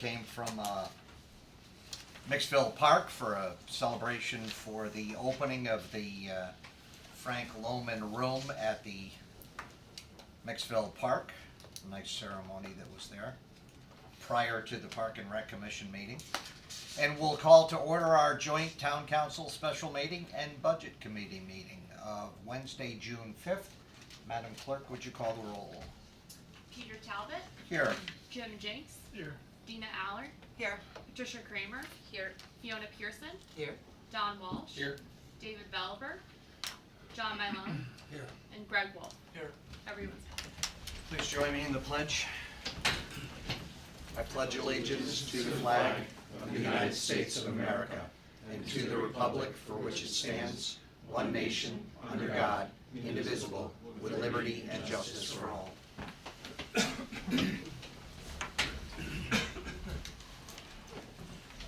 Came from Mixville Park for a celebration for the opening of the Frank Lohman Room at the Mixville Park. A nice ceremony that was there prior to the Park and Rec Commission meeting. And we'll call to order our joint Town Council special meeting and Budget Committee meeting of Wednesday, June 5th. Madam Clerk, would you call the roll? Peter Talbot, Here. Jim Jenks, Here. Dina Allard, Here. Patricia Kramer, Here. Fiona Pearson, Here. Don Walsh, Here. David Bellver, John Mylone, Here. and Greg Wolf. Here. Everyone's here. Please join me in the pledge. I pledge allegiance to the flag of the United States of America and to the republic for which it stands, one nation, under God, indivisible, with liberty and justice for all.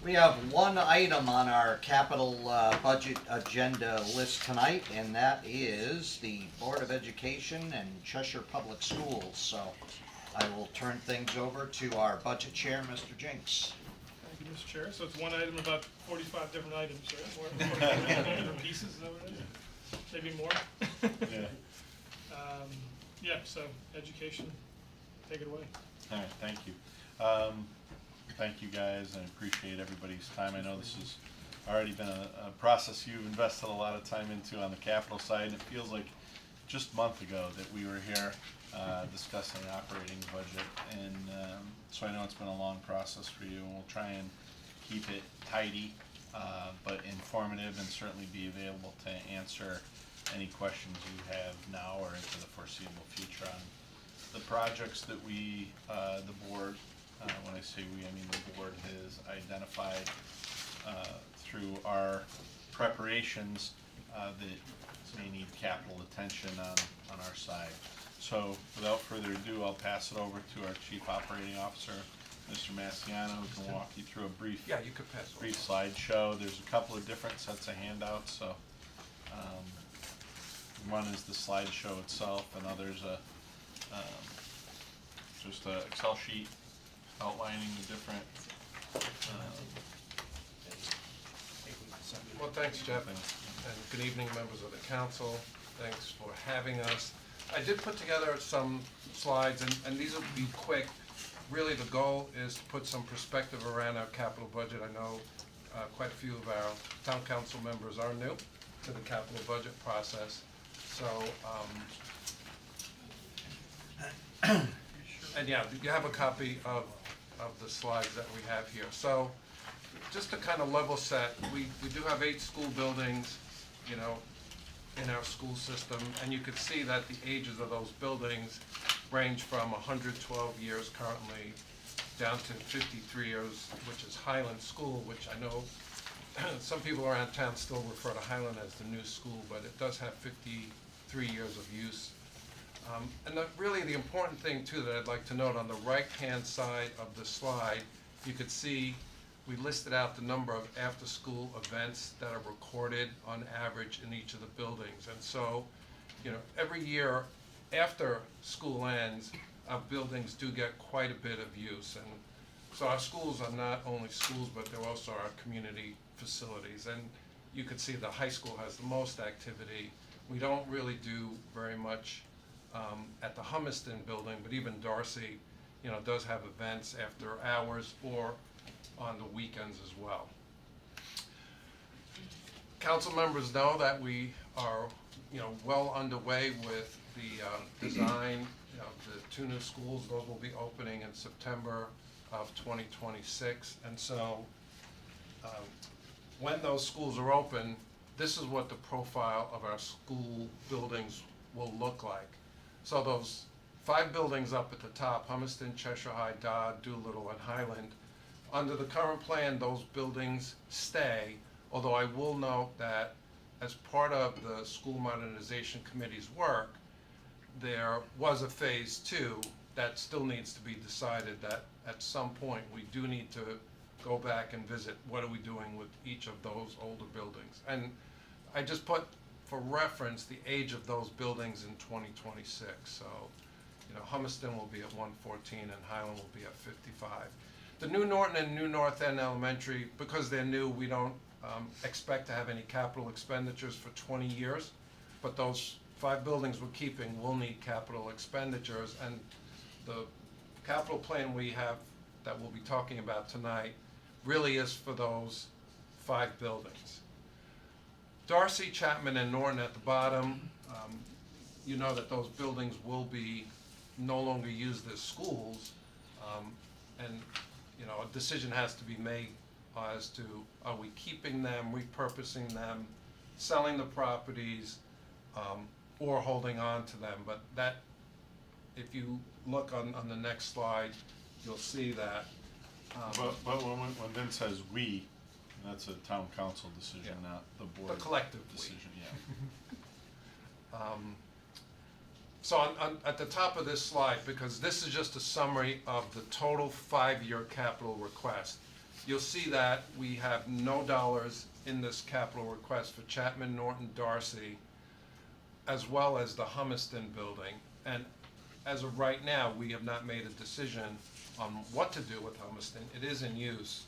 We have one item on our capital budget agenda list tonight, and that is the Board of Education and Cheshire Public Schools. So I will turn things over to our budget chair, Mr. Jenks. Thank you, Mr. Chair. So it's one item, about 45 different items, right? 45 different pieces, is that what it is? Maybe more? Yeah. So education, take it away. All right, thank you. Thank you guys, and I appreciate everybody's time. I know this has already been a process you've invested a lot of time into on the capital side, and it feels like just a month ago that we were here discussing operating budget, and so I know it's been a long process for you, and we'll try and keep it tidy, but informative, and certainly be available to answer any questions you have now or into the foreseeable future on the projects that we, the board, when I say we, I mean the board has identified through our preparations that may need capital attention on our side. So without further ado, I'll pass it over to our Chief Operating Officer, Mr. Massiano, who can walk you through a brief slideshow. There's a couple of different sets of handouts, so one is the slideshow itself, and others just an Excel sheet outlining the different. Well, thanks, Jeff, and good evening, members of the council. Thanks for having us. I did put together some slides, and these will be quick. Really, the goal is to put some perspective around our capital budget. I know quite a few of our town council members are new to the capital budget process. So, and yeah, you have a copy of the slides that we have here. So, just to kind of level set, we do have 8 school buildings, you know, in our school system, and you could see that the ages of those buildings range from 112 years currently down to 53 years, which is Highland School, which I know some people around town still refer to Highland as the new school, but it does have 53 years of use. And really the important thing too that I'd like to note, on the right-hand side of the slide, you could see we listed out the number of after-school events that are recorded on average in each of the buildings. And so, you know, every year after school ends, our buildings do get quite a bit of use. And so our schools are not only schools, but they're also our community facilities. And you could see the high school has the most activity. We don't really do very much at the Humiston building, but even Darcy, you know, does have events after hours or on the weekends as well. Council members know that we are, you know, well underway with the design of the 2 new schools. Those will be opening in September of 2026, and so when those schools are open, this is what the profile of our school buildings will look like. So those 5 buildings up at the top, Humiston, Cheshire High, Dodd, Doolittle, and Highland, under the current plan, those buildings stay, although I will note that as part of the School Modernization Committee's work, there was a phase 2 that still needs to be decided, that at some point we do need to go back and visit what are we doing with each of those older buildings. And I just put, for reference, the age of those buildings in 2026. So, you know, Humiston will be at 114 and Highland will be at 55. The New Norton and New North End Elementary, because they're new, we don't expect to have any capital expenditures for 20 years. But those 5 buildings we're keeping will need capital expenditures, and the capital plan we have that we'll be talking about tonight really is for those 5 buildings. Darcy, Chapman, and Norton at the bottom, you know that those buildings will be no longer used as schools, and you know, a decision has to be made as to, are we keeping them, repurposing them, selling the properties, or holding on to them. But that, if you look on the next slide, you'll see that. But when Vince says "we," that's a town council decision, Yeah. not the board. The collective we. decision. Yeah. So at the top of this slide, because this is just a summary of the total 5-year capital request, you'll see that we have no dollars in this capital request for Chapman, Norton, Darcy, as well as the Humiston building. And as of right now, we have not made a decision on what to do with Humiston. It is in use,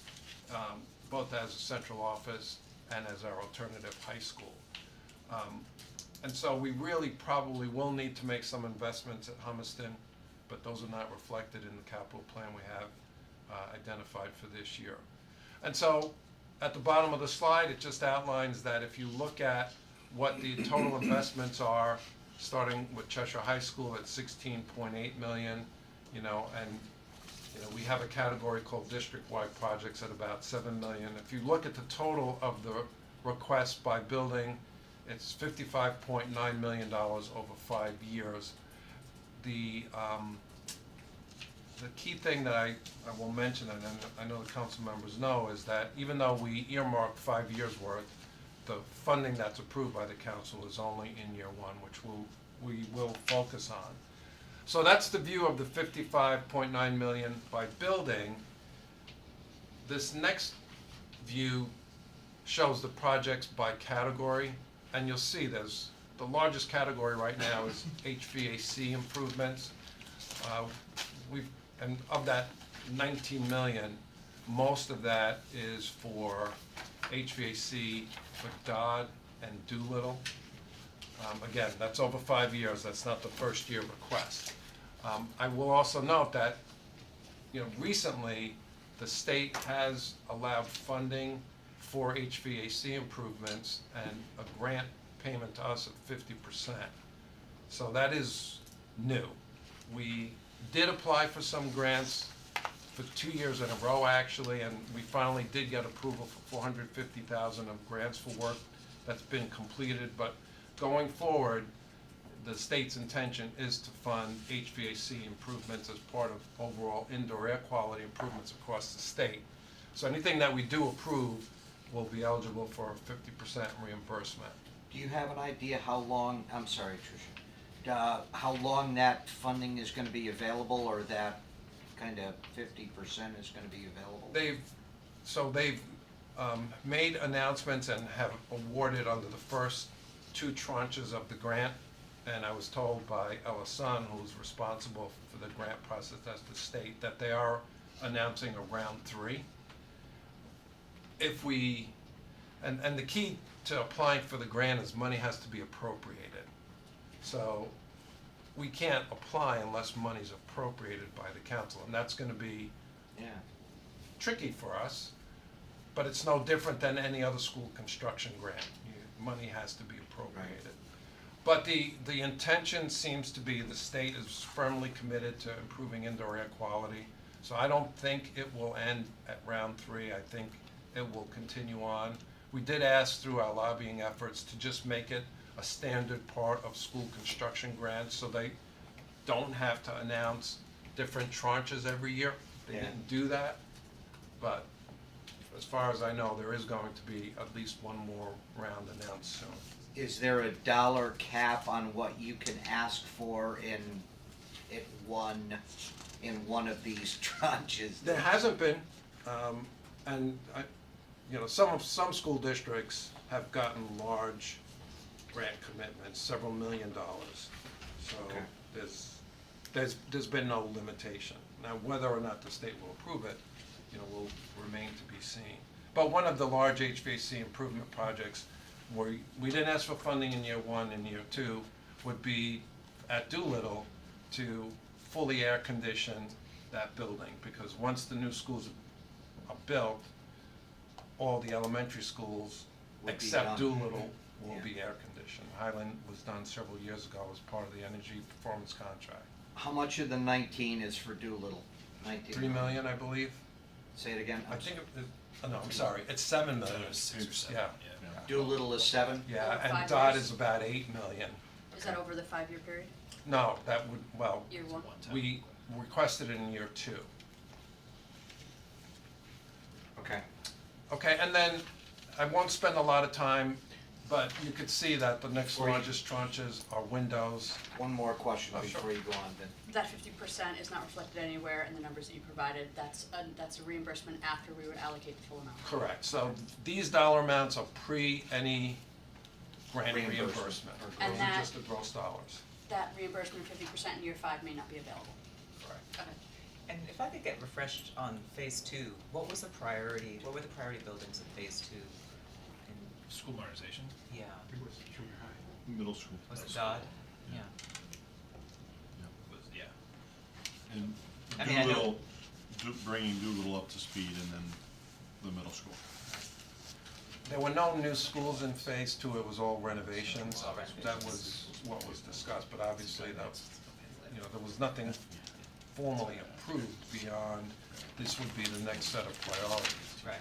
both as a central office and as our alternative high school. And so we really probably will need to make some investments at Humiston, but those are not reflected in the capital plan we have identified for this year. And so at the bottom of the slide, it just outlines that if you look at what the total investments are, starting with Cheshire High School at 16.8 million, you know, and you know, we have a category called district-wide projects at about 7 million. If you look at the total of the requests by building, it's $55.9 million over 5 years. The key thing that I will mention, and I know the council members know, is that even though we earmarked 5 years worth, the funding that's approved by the council is only in year 1, which we will focus on. So that's the view of the 55.9 million by building. This next view shows the projects by category, and you'll see there's the largest category right now is HVAC improvements. And of that 19 million, most of that is for HVAC McDodd and Doolittle. Again, that's over 5 years, that's not the first year request. I will also note that, you know, recently, the state has allowed funding for HVAC improvements and a grant payment to us of 50%. So that is new. We did apply for some grants for 2 years in a row, actually, and we finally did get approval for $450,000 of grants for work that's been completed. But going forward, the state's intention is to fund HVAC improvements as part of overall indoor air quality improvements across the state. So anything that we do approve will be eligible for a 50% reimbursement. Do you have an idea how long, I'm sorry, Tricia, how long that funding is gonna be available, or that kind of 50% is gonna be available? They've made announcements and have awarded under the first 2 tranches of the grant. And I was told by Ella Sun, who's responsible for the grant process at the state, that they are announcing a round 3. If we, and the key to applying for the grant is money has to be appropriated. So we can't apply unless money's appropriated by the council, and that's gonna be tricky for us, but it's no different than any other school construction grant. Money has to be appropriated. But the intention seems to be the state is firmly committed to improving indoor air quality. So I don't think it will end at round 3. I think it will continue on. We did ask through our lobbying efforts to just make it a standard part of school construction grants, so they don't have to announce different tranches every year. They didn't do that, but as far as I know, there is going to be at least one more round announced soon. Is there a dollar cap on what you can ask for in one of these tranches? There hasn't been, and some school districts have gotten large grant commitments, several $1 million. So Okay. there's been no limitation. Now, whether or not the state will approve it, will remain to be seen. But one of the large HVAC improvement projects where we didn't ask for funding in year one and year two would be at Doolittle to fully air condition that building, because once the new schools are built, all the elementary schools, Would be except done. Doolittle, will Yeah. be air conditioned. Highland was done several years ago as part of the energy performance contract. How much of the 19 is for Doolittle? 19. 3 million, I believe. Say it again. I think no, I'm sorry, it's 7 million. Yeah, Doolittle is 7? yeah, Over and 5 DOT years? is about 8 million. Is that over the 5-year period, No, that would, well, year one? we requested it in year two. Okay. Okay, and then, I won't spend a lot of time, but you could see that the next Before you- largest tranches are windows. One more question Oh, sure. before you go on then. That 50% is not reflected anywhere in the numbers that you provided. That's a reimbursement after we would allocate the full amount. Correct, so these dollar amounts are pre any grant Reimbursement. reimbursement. And Those are that- just the gross dollars. That reimbursement, 50% in year 5 may not be available. Correct. Okay. And if I could get refreshed on phase two, what were the priority buildings in phase two? And, School modernization. yeah, Middle school. was it Dodd? Yeah. Yeah. And I mean, I know- Doolittle, bringing Doolittle up to speed, and then the middle school. There were no new schools in phase two, it was all renovations. All renovations. That was what was discussed, but obviously that, there was nothing formally approved beyond this would be the next set of priorities. Right.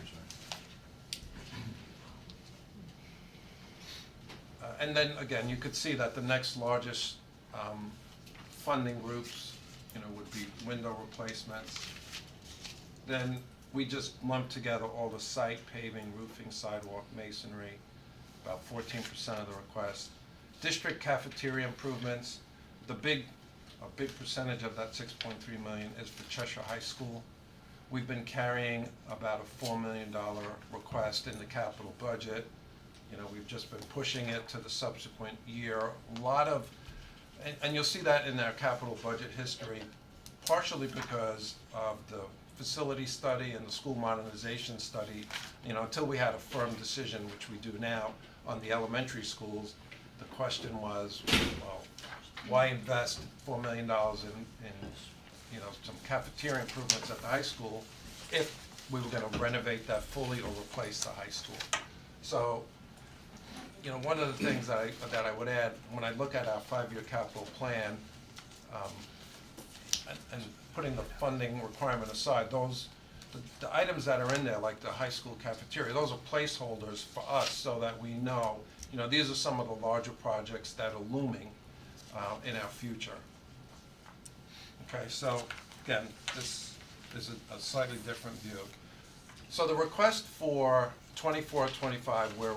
And then again, you could see that the next largest funding groups, would be window replacements. Then we just lumped together all the site paving, roofing, sidewalk, masonry, about 14% of the request. District cafeteria improvements, a big percentage of that 6.3 million is for Cheshire High School. We've been carrying about a $4 million request in the capital budget. We've just been pushing it to the subsequent year. A lot of, and you'll see that in our capital budget history, partially because of the facility study and the school modernization study. Until we had a firm decision, which we do now, on the elementary schools, the question was, well, why invest $4 million in some cafeteria improvements at the high school if we were gonna renovate that fully or replace the high school? So, one of the things that I would add, when I look at our 5-year capital plan, and putting the funding requirement aside, the items that are in there, like the high school cafeteria, those are placeholders for us so that we know, these are some of the larger projects that are looming in our future. Okay, so again, this is a slightly different view. So the request for 24-25, where,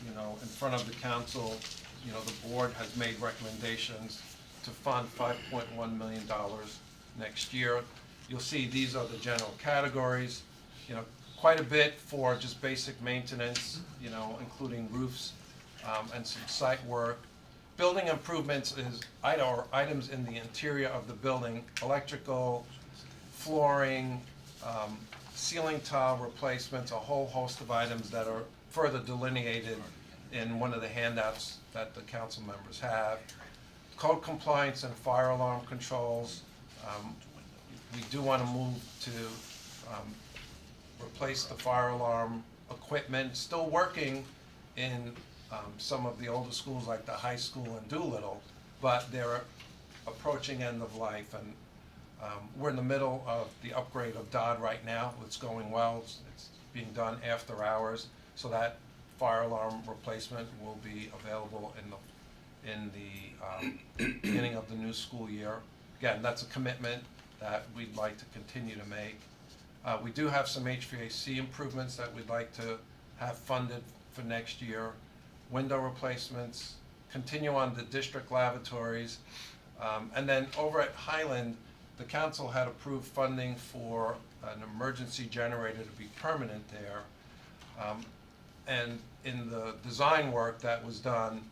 in front of the council, the board has made recommendations to fund $5.1 million next year. You'll see these are the general categories, quite a bit for just basic maintenance, including roofs, and some site work. Building improvements are items in the interior of the building, electrical, flooring, ceiling tile replacements, a whole host of items that are further delineated in one of the handouts that the council members have. Code compliance and fire alarm controls. We do want to move to replace the fire alarm equipment, still working in some of the older schools like the high school and Doolittle, but they're approaching end of life, and we're in the middle of the upgrade of Dodd right now. It's going well. It's being done after hours, so that fire alarm replacement will be available in the beginning of the new school year. Again, that's a commitment that we'd like to continue to make. We do have some HVAC improvements that we'd like to have funded for next year. Window replacements, continue on the district lavatories. And then over at Highland, the council had approved funding for an emergency generator to be permanent there. And in the design work that was done,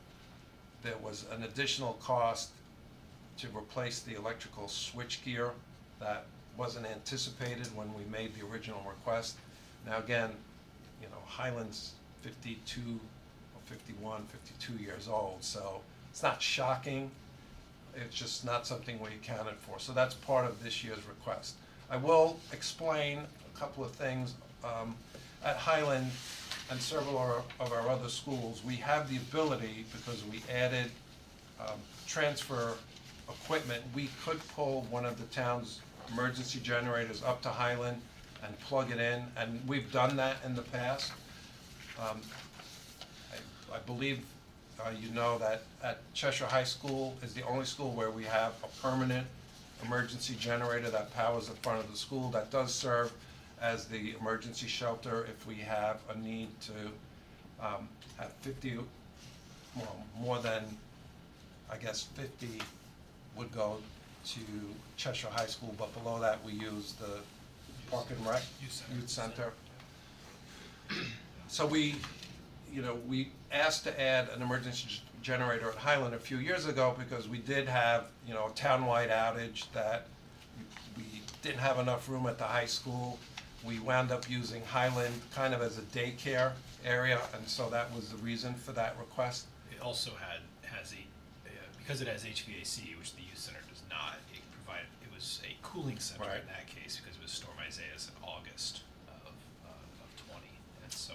there was an additional cost to replace the electrical switchgear that wasn't anticipated when we made the original request. Now again, you know, Highland's 52 or 51, 52 years old, so it's not shocking. It's just not something we accounted for, so that's part of this year's request. I will explain a couple of things. At Highland and several of our other schools, we have the ability, because we added transfer equipment, we could pull one of the town's emergency generators up to Highland and plug it in, and we've done that in the past. I believe you know that at Cheshire High School is the only school where we have a permanent emergency generator that powers the front of the school. That does serve as the emergency shelter if we have a need to have 50, well, more than, I guess, 50 would go to Cheshire High School, but below that we use the Park and Rec Youth Center. So we asked to add an emergency generator at Highland a few years ago because we did have, a townwide outage that we didn't have enough room at the high school. We wound up using Highland kind of as a daycare area, and so that was the reason for that request. It also has because it has HVAC, which the youth center does not. It was a cooling center Right. in that case because it was Storm Isaias in August of 20, and so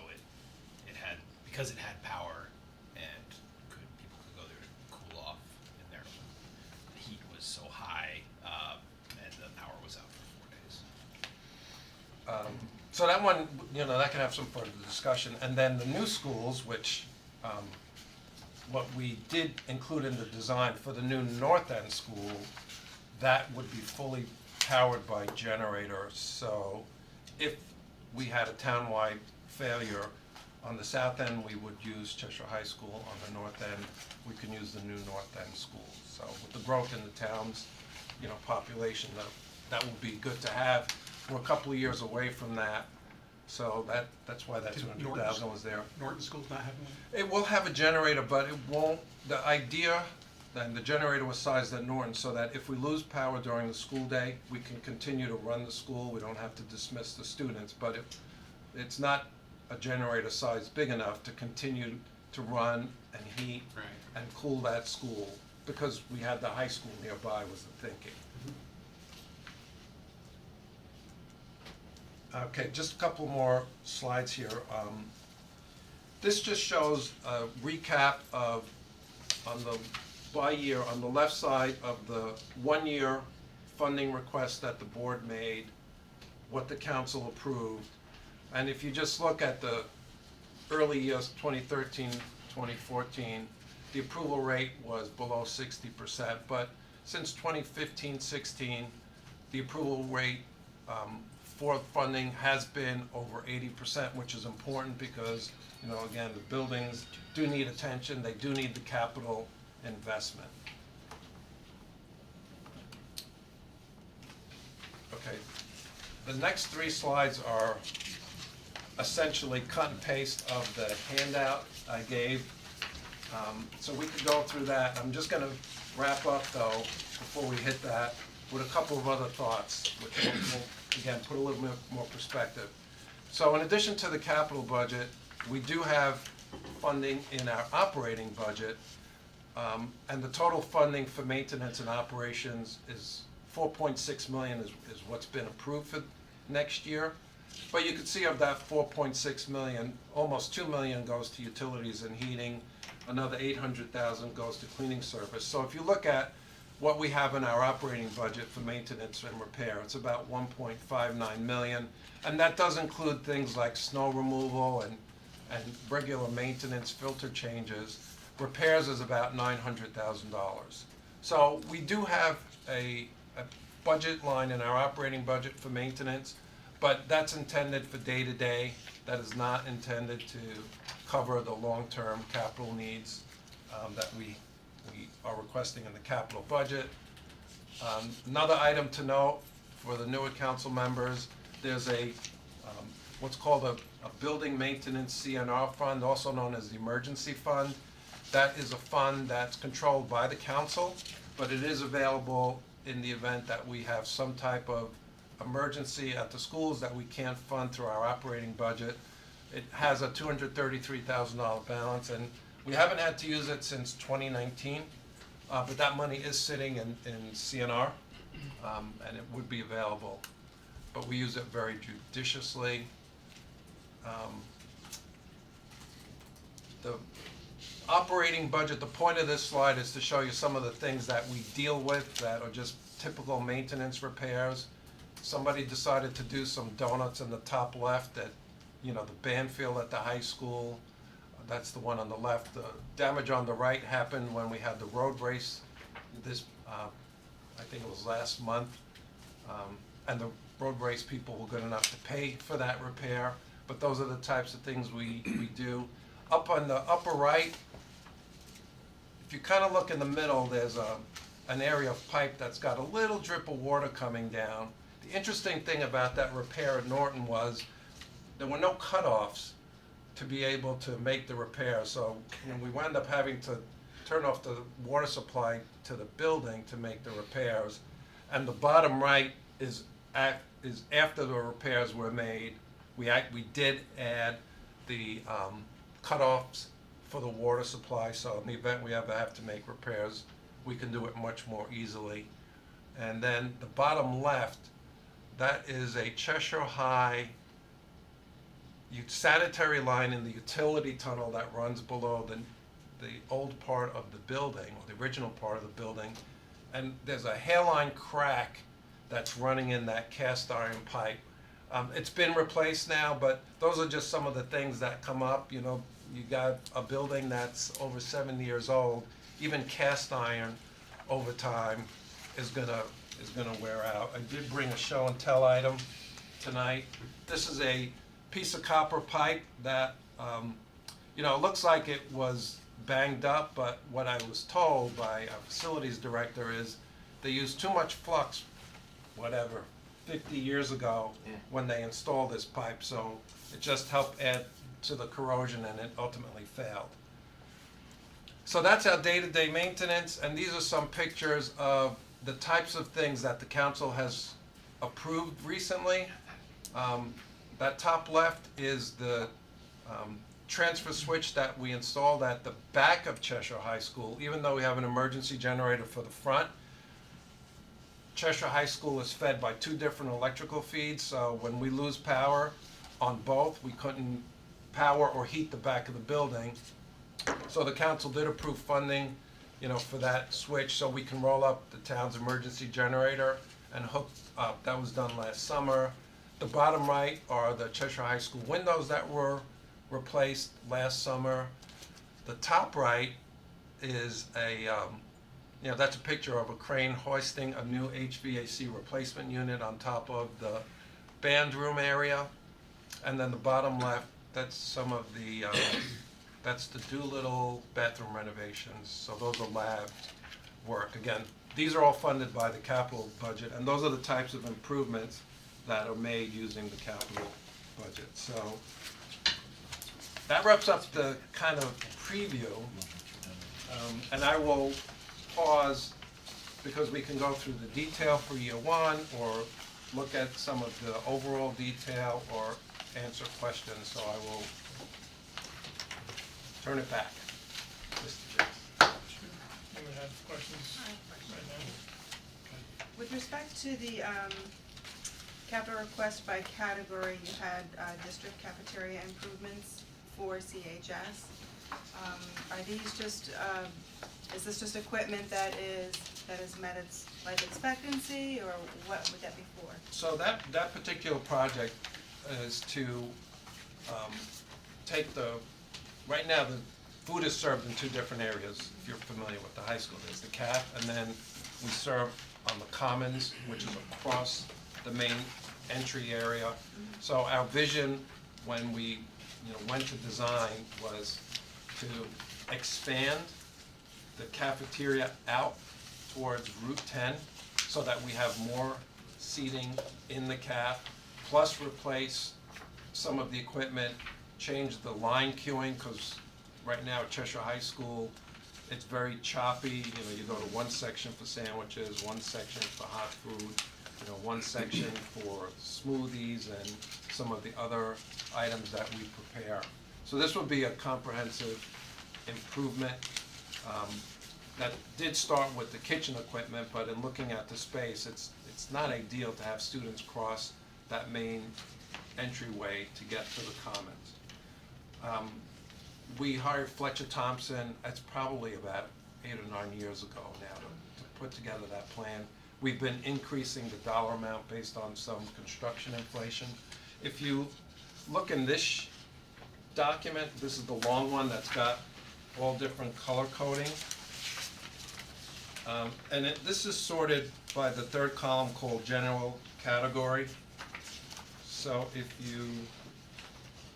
because it had power and people could go there to cool off in there. The heat was so high, and the power was out for 4 days. So that one, that can have some further discussion. And then the new schools, which, what we did include in the design for the new North End school, that would be fully powered by generators. So if we had a townwide failure, on the south end, we would use Cheshire High School. On the north end, we can use the new North End school. So with the growth in the town's, population, that would be good to have. We're a couple of years away from that, so that's why that Did 200,000 was there. Norton School's not having one? It will have a generator, but it won't, the idea, and the generator was sized at Norton, so that if we lose power during the school day, we can continue to run the school, we don't have to dismiss the students, but it's not a generator size big enough to continue to run and heat Right. and cool that school, because we had the high school nearby was the thinking. Okay, just a couple more slides here. This just shows a recap of, by year, on the left side of the 1-year funding request that the board made, what the council approved. And if you just look at the early years, 2013, 2014, the approval rate was below 60%, but since 2015-16, the approval rate for funding has been over 80%, which is important because, again, the buildings do need attention, they do need the capital investment. Okay, the next 3 slides are essentially cut and paste of the handout I gave. So we could go through that. I'm just gonna wrap up though, before we hit that, with a couple of other thoughts, which will again, put a little bit more perspective. So in addition to the capital budget, we do have funding in our operating budget, and the total funding for maintenance and operations is 4.6 million is what's been approved for next year. But you can see of that 4.6 million, almost 2 million goes to utilities and heating, another 800,000 goes to cleaning service. So if you look at what we have in our operating budget for maintenance and repair, it's about 1.59 million. And that does include things like snow removal and regular maintenance, filter changes. Repairs is about $900,000. So we do have a budget line in our operating budget for maintenance, but that's intended for day-to-day. That is not intended to cover the long-term capital needs that we are requesting in the capital budget. Another item to note for the newer council members, there's what's called a building maintenance CNR fund, also known as the emergency fund. That is a fund that's controlled by the council, but it is available in the event that we have some type of emergency at the schools that we can't fund through our operating budget. It has a $233,000 balance, and we haven't had to use it since 2019, but that money is sitting in CNR, and it would be available, but we use it very judiciously. The operating budget, the point of this slide is to show you some of the things that we deal with that are just typical maintenance repairs. Somebody decided to do some donuts in the top left at, the band field at the high school. That's the one on the left. The damage on the right happened when we had the road race this, I think it was last month. And the road race people were good enough to pay for that repair. But those are the types of things we do. Up on the upper right, if you kind of look in the middle, there's an area of pipe that's got a little drip of water coming down. The interesting thing about that repair at Norton was there were no cutoffs to be able to make the repair. So we wound up having to turn off the water supply to the building to make the repairs. And the bottom right is after the repairs were made. We did add the cutoffs for the water supply, so in the event we ever have to make repairs, we can do it much more easily. And then the bottom left, that is a Cheshire High sanitary line in the utility tunnel that runs below the old part of the building, or the original part of the building. And there's a hairline crack that's running in that cast iron pipe. It's been replaced now, but those are just some of the things that come up. You got a building that's over 7 years old. Even cast iron over time is gonna wear out. I did bring a show and tell item tonight. This is a piece of copper pipe that it looks like it was banged up, but what I was told by our facilities director is they used too much flux, 50 years ago when they installed this pipe, so it just helped add to the corrosion and it ultimately failed. So that's our day-to-day maintenance, and these are some pictures of the types of things that the council has approved recently. That top left is the transfer switch that we installed at the back of Cheshire High School. Even though we have an emergency generator for the front, Cheshire High School is fed by 2 different electrical feeds, so when we lose power on both, we couldn't power or heat the back of the building. So the council did approve funding, for that switch, so we can roll up the town's emergency generator and hook up. That was done last summer. The bottom right are the Cheshire High School windows that were replaced last summer. The top right is that's a picture of a crane hoisting a new HVAC replacement unit on top of the band room area. And then the bottom left, that's some of the, that's the Doolittle bathroom renovations. So those are lab work. Again, these are all funded by the capital budget, and those are the types of improvements that are made using the capital budget. So that wraps up the kind of preview. And I will pause because we can go through the detail for year one, or look at some of the overall detail, or answer questions. So I will turn it back. Mr. James. Anyone have questions right now? With respect to the capital request by category, you had district cafeteria improvements for CHS. Are these just, is this just equipment that has met its life expectancy, or what would that be for? So that particular project is to take right now the food is served in 2 different areas. If you're familiar with the high school, there's the caf, and then we serve on the commons, which is across the main entry area. So our vision when we went to design was to expand the cafeteria out towards Route 10 so that we have more seating in the caf, plus replace some of the equipment, change the line queuing, because right now at Cheshire High School, it's very choppy. You go to one section for sandwiches, one section for hot food. one section for smoothies and some of the other items that we prepare. So this would be a comprehensive improvement. That did start with the kitchen equipment, but in looking at the space, it's not ideal to have students cross that main entryway to get to the commons. We hired Fletcher Thompson, that's probably about 8 or 9 years ago now, to put together that plan. We've been increasing the dollar amount based on some construction inflation. If you look in this document, this is the long one that's got all different color coding. And this is sorted by the third column called general category. So if you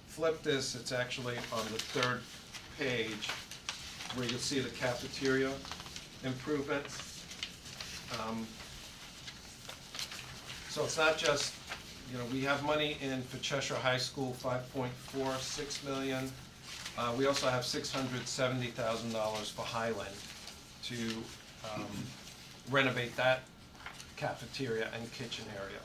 flip this, it's actually on the third page where you'll see the cafeteria improvements. So it's not just, we have money in for Cheshire High School, 5.46 million. We also have $670,000 for Highland to renovate that cafeteria and kitchen area.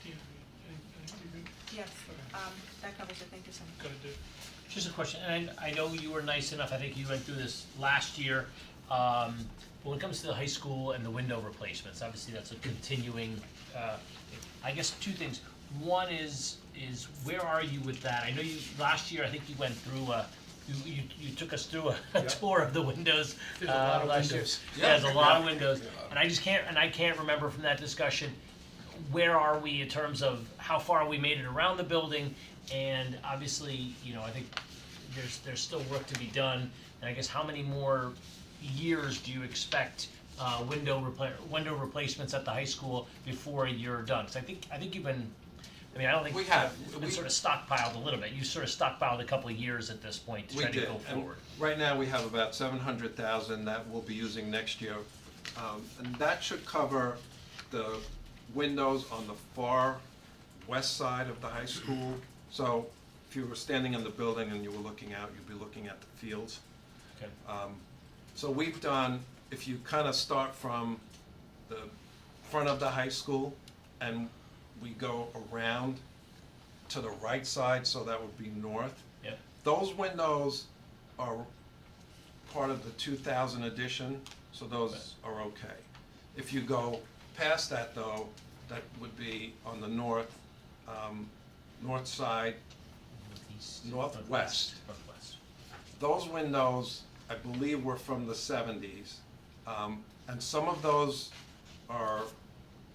Do you have anything you could, Yes, that covers it, thank you so much. gotta do? Just a question, and I know you were nice enough, I think you went through this last year, but when it comes to the high school and the window replacements, obviously that's a continuing, I guess two things. One is where are you with that? I know last year, I think you went through you took us through a tour of the windows. There's a lot of last year. windows. Yeah, there's a lot of windows, and I can't remember from that discussion, where are we in terms of how far we made it around the building, and obviously, I think there's still work to be done, and I guess how many more years do you expect window replacements at the high school before you're done? Because I think you've been, I don't think We have. you've been sort of stockpiled a little bit. You sort of stockpiled a couple of years at this point to We try to did, go and forward. right now we have about 700,000 that we'll be using next year. And that should cover the windows on the far west side of the high school. So if you were standing in the building and you were looking out, you'd be looking at the fields. Okay. So we've done, if you kind of start from the front of the high school and we go around to the right side, so that would be north. Yep. Those windows are part of the 2000 edition, so those are okay. If you go past that though, that would be on the north side, northwest. Those windows, I believe, were from the 70s. And some of those are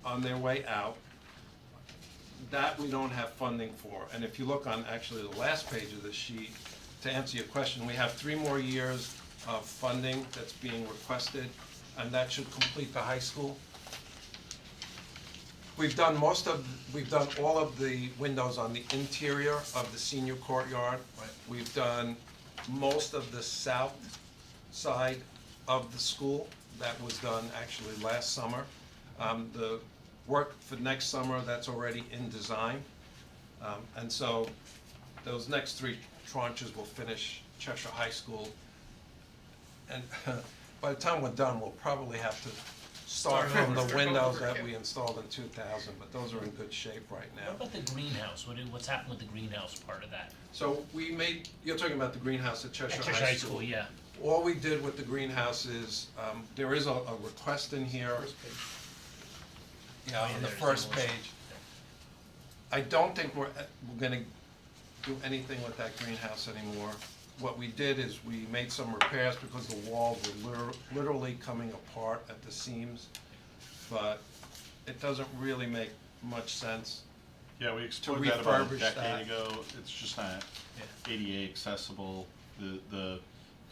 on their way out. That we don't have funding for. And if you look on actually the last page of the sheet, to answer your question, we have 3 more years of funding that's being requested, and that should complete the high school. We've done all of the windows on the interior of the senior courtyard. Right. We've done most of the south side of the school. That was done actually last summer. The work for next summer, that's already in design. And so those next 3 tranches will finish Cheshire High School. And by the time we're done, we'll probably have to start from the windows that we installed in 2000, but those are in good shape right now. What about the greenhouse? What's happened with the greenhouse part of that? So you're talking about the greenhouse at Cheshire High School. Yeah. All we did with the greenhouse is, there is a request in here. Yeah, on the there's first the- page. I don't think we're gonna do anything with that greenhouse anymore. What we did is we made some repairs because the walls were literally coming apart at the seams, but it doesn't really make much sense. Yeah, we explored that about a refurbish decade that. ago. It's just not ADA accessible. The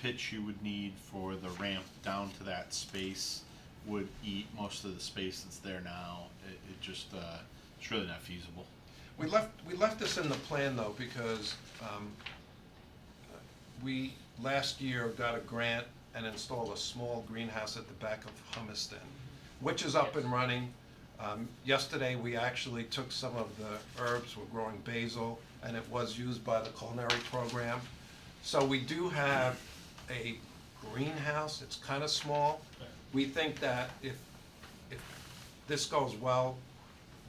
pitch you would need for the ramp down to that space would eat most of the space that's there now. It just, it's really not feasible. We left this in the plan though, because we last year got a grant and installed a small greenhouse at the back of Hummiston, which is up and running. Yesterday, we actually took some of the herbs, we're growing basil, and it was used by the culinary program. So we do have a greenhouse, it's kind of small. We think that if this goes well,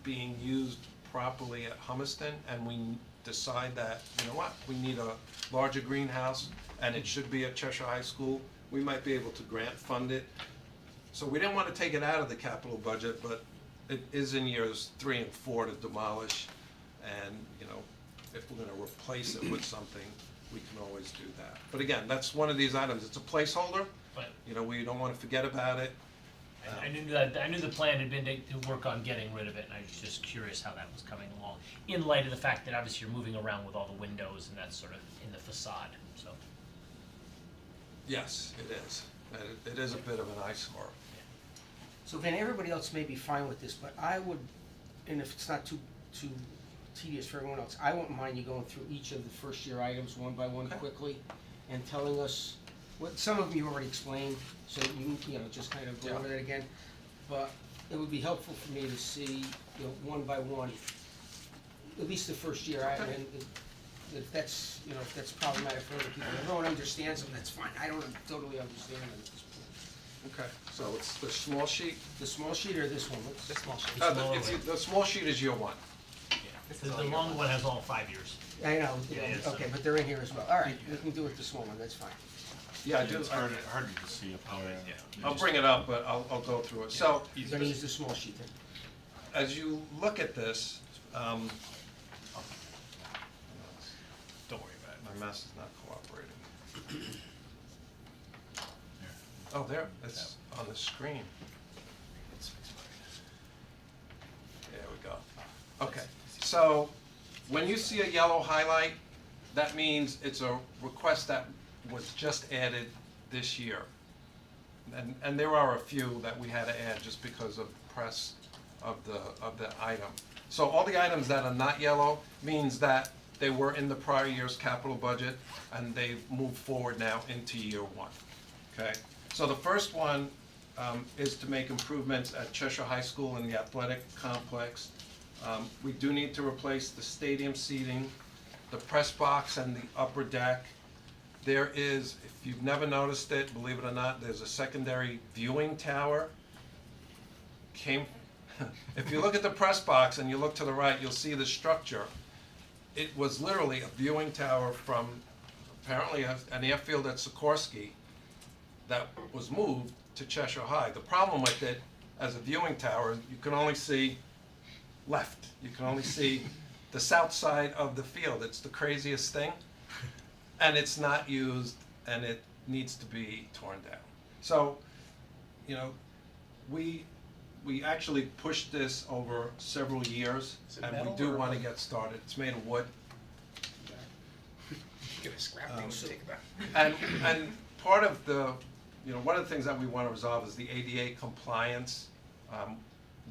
being used properly at Humiston, and we decide that, you know what, we need a larger greenhouse, and it should be at Cheshire High School, we might be able to grant fund it. So we didn't want to take it out of the capital budget, but it is in years 3 and 4 to demolish. And, you know, if we're gonna replace it with something, we can always do that. But again, that's one of these items, it's a placeholder, But you know, we don't wanna forget about it. I knew the plan had been to work on getting rid of it, and I was just curious how that was coming along, in light of the fact that obviously you're moving around with all the windows and that's sort of in the facade, so. Yes, it is. It is a bit of an eyesore. So Van, everybody else may be fine with this, but I would, and if it's not too tedious for everyone else, I wouldn't mind you going through each of the first year items one by one Okay. quickly and telling us what, some of them you already explained, so you know, just kind of go Yeah. over that again. But it would be helpful for me to see, you know, one by one, at least the first year item. Okay. And if that's, you know, if that's problematic for other people, if everyone understands them, that's fine. I don't totally understand them at this point. Okay, so it's the small sheet? The small sheet or this one? What's- The small sheet. The small sheet is year one. The long one has all 5 years. I know, Yeah, yeah, okay, but they're in here as well. All right, we can do it the small one, that's fine. Yeah, I do. It's harder to see up there. Yeah. I'll bring it up, but I'll go through it. So, You're gonna use the small sheet then. as you look at this, Don't worry about it. my mouse is not cooperating. Oh, there, it's on the screen. It's fixed by it. There we go. Okay, so when you see a yellow highlight, that means it's a request that was just added this year. And there are a few that we had to add just because of press of the item. So all the items that are not yellow means that they were in the prior year's capital budget and they've moved forward now into year one, okay? So the first one is to make improvements at Cheshire High School in the athletic complex. We do need to replace the stadium seating, the press box and the upper deck. There is, if you've never noticed it, believe it or not, there's a secondary viewing tower. If you look at the press box and you look to the right, you'll see the structure. It was literally a viewing tower from apparently an airfield at Sikorsky that was moved to Cheshire High. The problem with it, as a viewing tower, you can only see left. You can only see the south side of the field. It's the craziest thing. And it's not used, and it needs to be torn down. So, you know, we actually pushed this over several years, Is it and metal we do or- want to get started. It's made of wood. Get a scrap thing and take it back. And part of the, you know, one of the things that we want to resolve is the ADA compliance.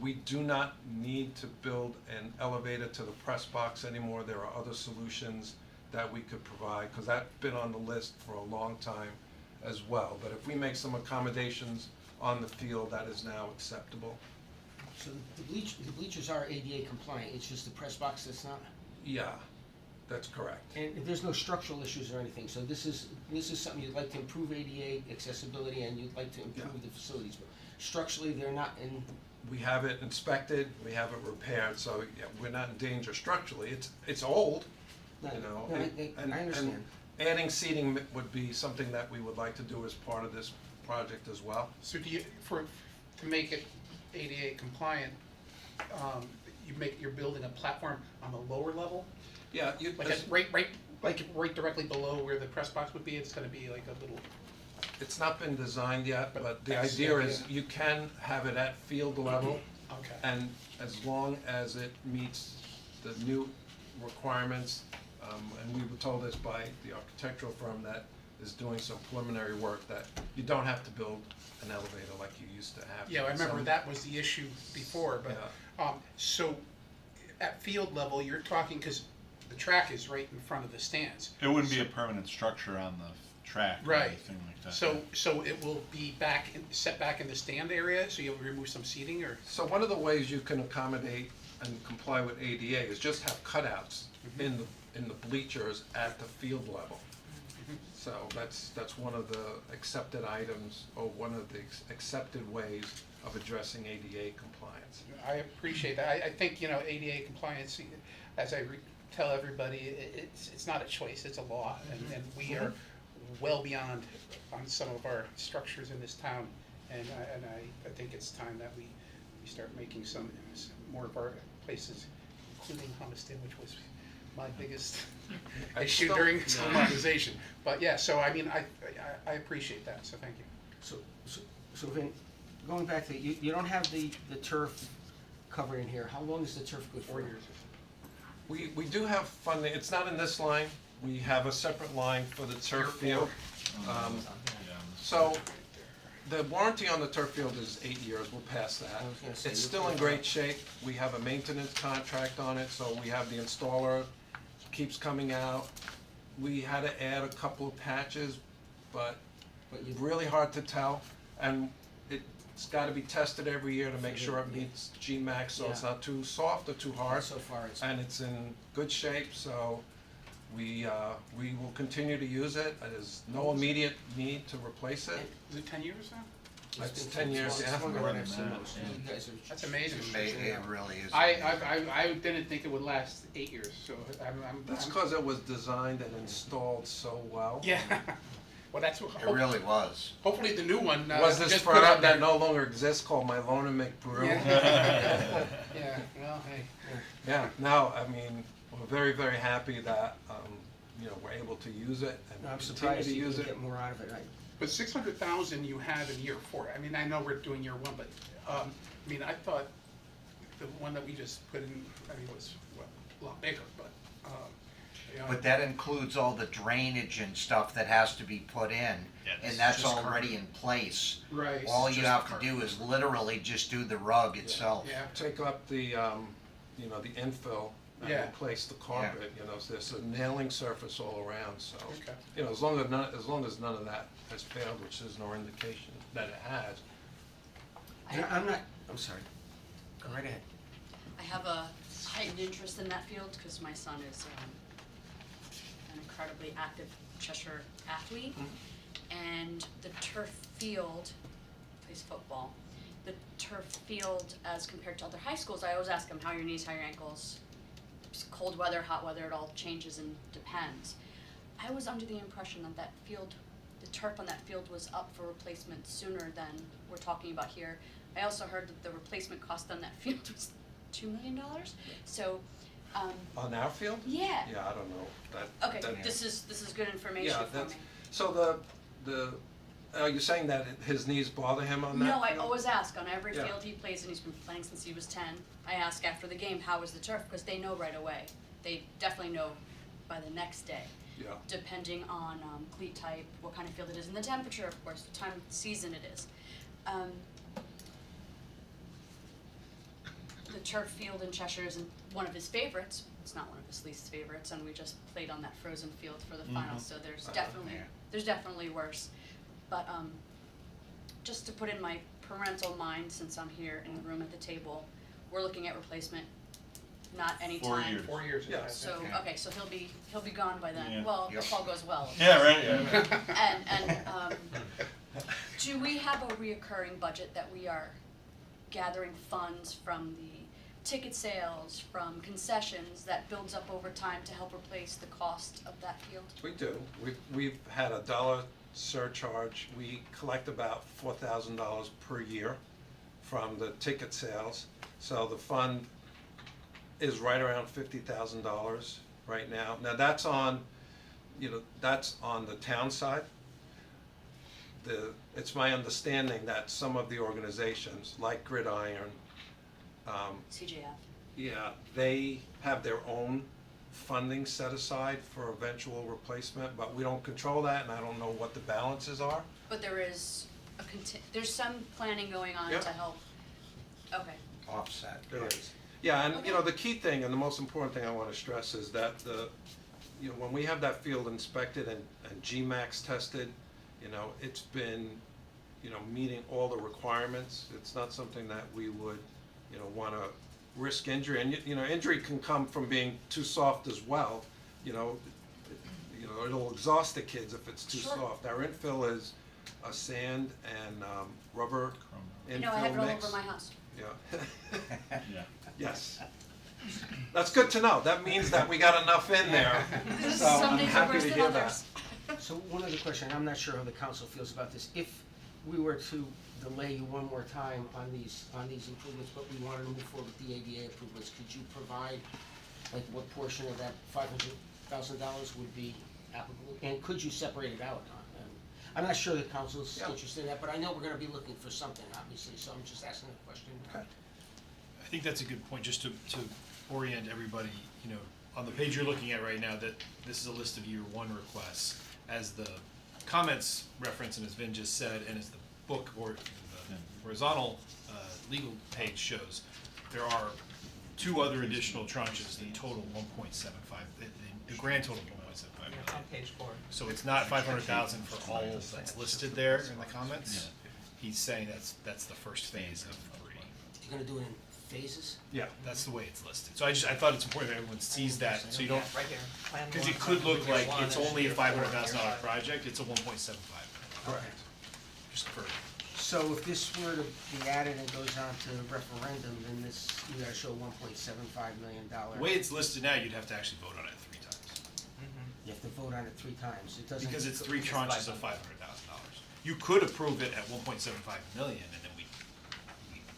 We do not need to build an elevator to the press box anymore. There are other solutions that we could provide, because that's been on the list for a long time as well. But if we make some accommodations on the field, that is now acceptable. So the bleachers are ADA compliant, it's just the press box that's not? Yeah, that's correct. And there's no structural issues or anything, so this is something you'd like to improve ADA accessibility and you'd like to improve the facilities, but structurally, they're not in, We have it inspected, we have it repaired, so yeah, we're not in danger structurally. It's old, you know. No, and- I understand. and adding seating would be something that we would like to do as part of this project as well. So do you, to make it ADA compliant, you're building a platform on the lower level? Yeah, Like right directly below where the press box would be, it's gonna be like a little, it's not been designed yet, but the That's the idea is idea. you can have it at field level, okay. and as long as it meets the new requirements, and we were told this by the architectural firm that is doing some preliminary work, that you don't have to build an elevator like you used to have. Yeah, I remember Some- that was the issue before, but, so at field level, you're talking, cause the track is right in front of the stands. It wouldn't be a permanent structure on the track or Right. anything like that. So it will be set back in the stand area, so you'll remove some seating, or? So one of the ways you can accommodate and comply with ADA is just have cutouts in the bleachers at the field level. So that's one of the accepted items, or one of the accepted ways of addressing ADA compliance. I appreciate that. I think, ADA compliance, as I tell everybody, it's not a choice, it's a law. And we are well beyond on some of our structures in this town. And I think it's time that we start making some more of our places, including Humiston, which was my biggest issue during its modernization. But yeah, so I mean, I appreciate that, so thank you. So Vin, going back to, you don't have the turf covered in here. How long is the turf good for? 4 years. We do have funding, it's not in this line, we have a separate line for the turf field. So, the warranty on the turf field is 8 years, we're past that. I was gonna say, It's you're still in pretty great right. shape, we have a maintenance contract on it, so we have the installer, keeps coming out. We had to add a couple of patches, but But you, really hard to tell, and it's gotta be tested every year to make sure it meets GMAX, so it's Yeah. not too soft or too hard. so far it's. And it's in good shape, so we will continue to use it. There's no immediate need to replace it. Is it 10 years now? It's 10 years, yeah. It's longer More than I've than seen that, most. yeah. You guys are. That's amazing. It really is. I didn't think it would last 8 years, so I'm. That's because it was designed and installed so well. Yeah, well, that's what, It really was. hopefully the new one, Was this just firm put out that there. no longer exists called Mylona McBrew? Yeah. Yeah, well, hey, Yeah, no, I mean, we're very, very happy that, we're able to use it No, and I'm continue surprised to you use didn't it. get more out of it. but 600,000 you have in year 4. I mean, I know we're doing year 1, but, I mean, I thought the one that we just put in, was, a lot bigger, but, But that includes all the drainage and stuff that has to be put in, Yeah, this and is that's just already in place. Right. All This is you just have the to do is literally just do the rug itself. Yeah, Take up the infill and Yeah. replace the carpet, so there's a nailing surface all around, so. okay. As long as none of that has failed, which is no indication that it has. And I'm sorry. Go right ahead. I have a heightened interest in that field because my son is an incredibly active Cheshire athlete. And the turf field, plays football, the turf field as compared to other high schools, I always ask him, how are your knees, how are your ankles? It's cold weather, hot weather, it all changes and depends. I was under the impression that that field, the turf on that field was up for replacement sooner than we're talking about here. I also heard that the replacement cost on that field was $2 million, so, On our field? yeah. Yeah, I don't know, that. Okay, that- this is good information Yeah, for that's, me. so are you saying that his knees bother him on that No, I field? always ask on every Yeah. field he plays, and he's been playing since he was 10. I ask after the game, how was the turf? Because they know right away. They definitely know by the next day, Yeah, depending on cleat type, what kind of field it is, and the temperature, of course, the time of season it is. The turf field in Cheshire isn't one of his favorites. It's not one of his least favorites, and we just played on that frozen field for the final, so there's definitely worse. But just to put in my parental mind, since I'm here in the room at the table, we're looking at replacement, not any 4 4 years. 4 years. Yeah. So, Okay. okay, so he'll be gone by then. Yeah. Well, Yep. if all goes well. Yeah, right, yeah. And do we have a reoccurring budget that we are gathering funds from the ticket sales, from concessions, that builds up over time to help replace the cost of that field? we do. We've had a dollar surcharge. We collect about $4,000 per year from the ticket sales. So the fund is right around $50,000 right now. Now, that's on the town side. It's my understanding that some of the organizations, like Gridiron, CJF. yeah, they have their own funding set aside for eventual replacement, but we don't control that, and I don't know what the balances are. But there is there's some planning going on Yeah. to help. Okay. Offset. There is. Yeah, and Okay. the key thing and the most important thing I wanna stress is that when we have that field inspected and GMAX tested, it's been, meeting all the requirements. It's not something that we would, wanna risk injury, and injury can come from being too soft as well. you know, it'll exhaust the kids if it's too Sure. soft. Our infill is a sand and rubber You know, I had infill it all mix. over my house. Yeah. Yeah. Yes. That's good to know. That means that we got enough in there. So Some I'm days are happy worse to than hear that. others. So one other question, I'm not sure how the council feels about this. If we were to delay you one more time on these improvements, but we wanted to move forward with the ADA improvements, could you provide, like, what portion of that $500,000 would be applicable? And could you separate it out? I'm not sure the council's Yeah. interested in that, but I know we're gonna be looking for something, obviously, so I'm just asking a question. Okay. I think that's a good point, just to orient everybody, you know, on the page you're looking at right now, that this is a list of year one requests. As the comments reference and as Vin just said, and as the book or the horizontal legal page shows, there are two other additional tranches that total 1.75, the grand total of 1.75 million. On page 4. So it's not 500,000 for all that's listed there in the comments. He's saying that's the first phase of 3. You're gonna do it in phases? Yeah. That's the way it's listed. So I thought it's important that everyone sees that, so you don't, Right here. Plan because one, it could look year like one, it's and only a year four, and year $500,000 five. project, it's a 1.75, Correct. just for, So if this were to be added and goes on to referendum, then this, you gotta show $1.75 million. the way it's listed now, you'd have to actually vote on it 3 times. You have to vote on it 3 times, it doesn't. Because it's 3 tranches of $500,000. You could approve it at 1.75 million and then we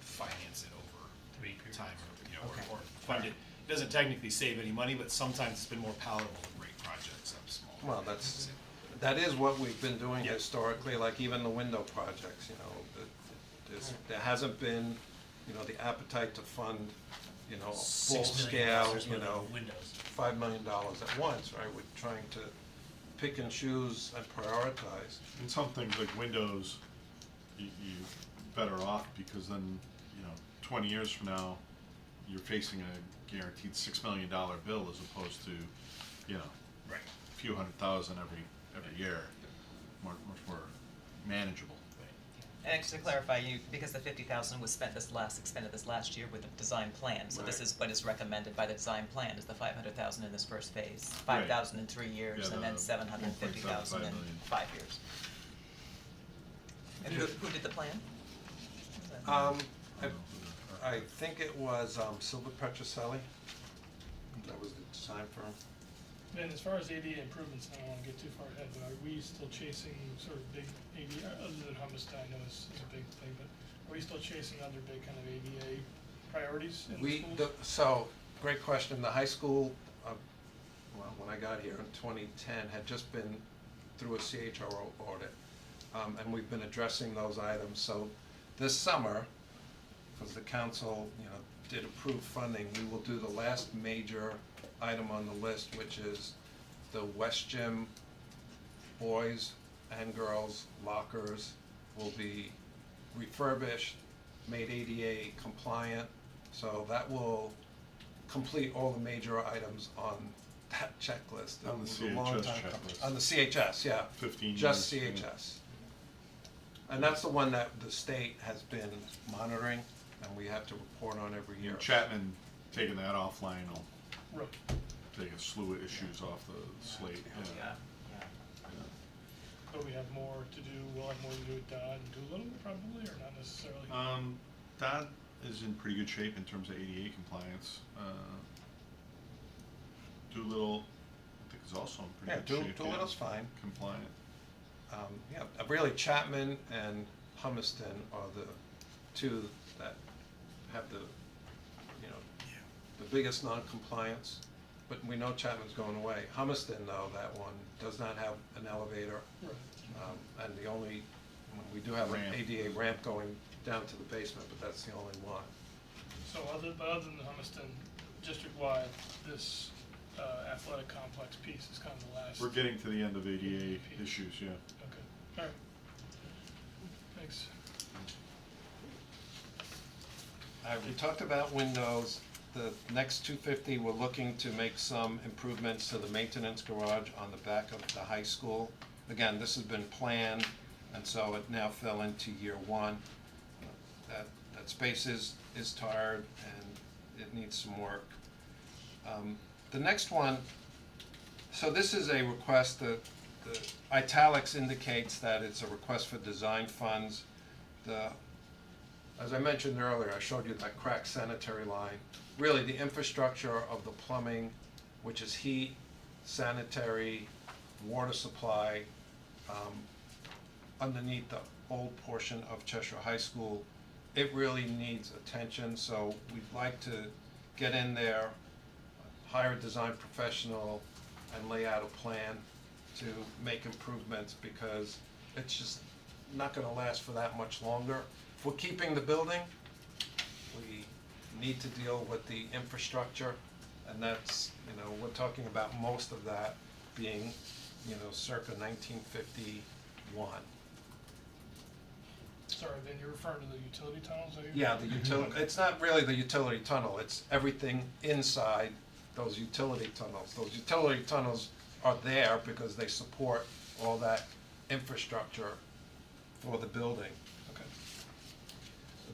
finance it over 3 time, or, you know, Okay. or fund it. It doesn't technically save any money, but sometimes it's been more palatable to break projects up small. Well, that is what we've been doing Yeah. historically, like even the window projects, you know, there hasn't been, you know, the appetite to fund, you know, a full $6 million scale, worth you of know, windows. $5 million at once, right? We're trying to pick and choose and prioritize. And some things like windows, you're better off because then, you know, 20 years from now, you're facing a guaranteed $6 million bill as opposed to, you know, Right. a few $100,000 every year. Much more manageable. And just to clarify, because the 50,000 was expended this last year with the design plan, so this Right. is what is recommended by the design plan, is the 500,000 in this first phase, Right. 5,000 in 3 years, Yeah, and then the 750,000 in 1.75 5 years. And who did the plan? I think it was Silver Petroselli. That was the design firm. And as far as ADA improvements, I don't wanna get too far ahead, but are we still chasing sort of big ADA, other than Hummuston, I know is a big thing, but are we still chasing other big kind of ADA priorities in the schools? So, great question. The high school, well, when I got here in 2010, had just been through a CHRO audit. And we've been addressing those items. So this summer, because the council, you know, did approve funding, we will do the last major item on the list, which is the West Gym boys and girls lockers will be refurbished, made ADA compliant. So that will complete all the major items on that checklist. On the It was a long CHS time coming. checklist. On the CHS, yeah. 15 Just years, yeah. CHS. And that's the one that the state has been monitoring, and we have to report on every year. Chapman taking that offline will Right. take a slew of issues off the slate. Yeah. But we have more to do, we'll have more to do with Dodd and Doolittle probably, or not necessarily? Dodd is in pretty good shape in terms of ADA compliance. Doolittle, I think, is also in Yeah, pretty good shape. Doolittle's fine. Compliant. Yeah, really Chapman and Hummuston are the two that have the, you know, the biggest non-compliance. But we know Chapman's going away. Hummuston, though, that one does not have an elevator. Right. And the only, we do have an Ramp. ADA ramp going down to the basement, but that's the only one. So other than the Hummuston, district-wide, this athletic complex piece is kind of the last. We're getting to the end of ADA issues, yeah. Okay, alright. Thanks. We talked about windows. The next 250, we're looking to make some improvements to the maintenance garage on the back of the high school. Again, this has been planned, and so it now fell into year one. That space is tired and it needs some work. The next one, So this is a request, the italics indicates that it's a request for design funds. As I mentioned earlier, I showed you that cracked sanitary line. Really, the infrastructure of the plumbing, which is heat, sanitary, water supply, underneath the old portion of Cheshire High School, it really needs attention, so we'd like to get in there, hire a design professional, and lay out a plan to make improvements, because it's just not gonna last for that much longer. If we're keeping the building, we need to deal with the infrastructure, and that's, we're talking about most of that being, circa 1951. Sorry, then you're referring to the utility tunnels, are you? Yeah, the utility, it's not really the utility tunnel, it's everything inside those utility tunnels. Those utility tunnels are there because they support all that infrastructure for the building. Okay.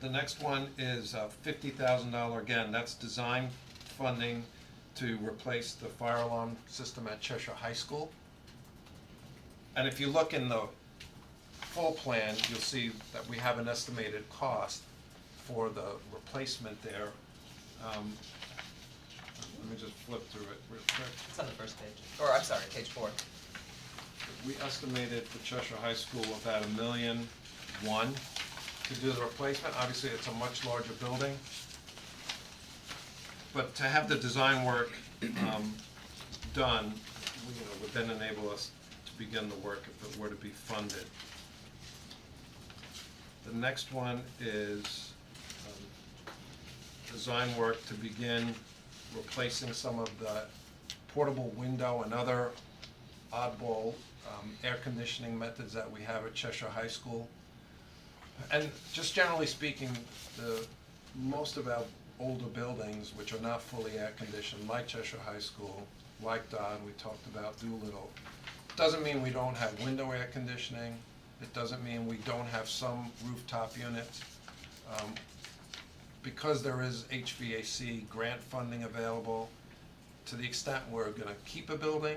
The next one is $50,000, again, that's design funding to replace the fire alarm system at Cheshire High School. And if you look in the full plan, you'll see that we have an estimated cost for the replacement there. Let me just flip through it real quick. It's on the first page, or I'm sorry, page 4. We estimated for Cheshire High School about $1.1 million to do the replacement. Obviously, it's a much larger building. But to have the design work done, would then enable us to begin the work if it were to be funded. The next one is design work to begin replacing some of the portable window and other oddball air conditioning methods that we have at Cheshire High School. And just generally speaking, most of our older buildings, which are not fully air conditioned, like Cheshire High School, like Dodd, we talked about Doolittle, doesn't mean we don't have window air conditioning. It doesn't mean we don't have some rooftop units. Because there is HVAC grant funding available, to the extent we're gonna keep a building,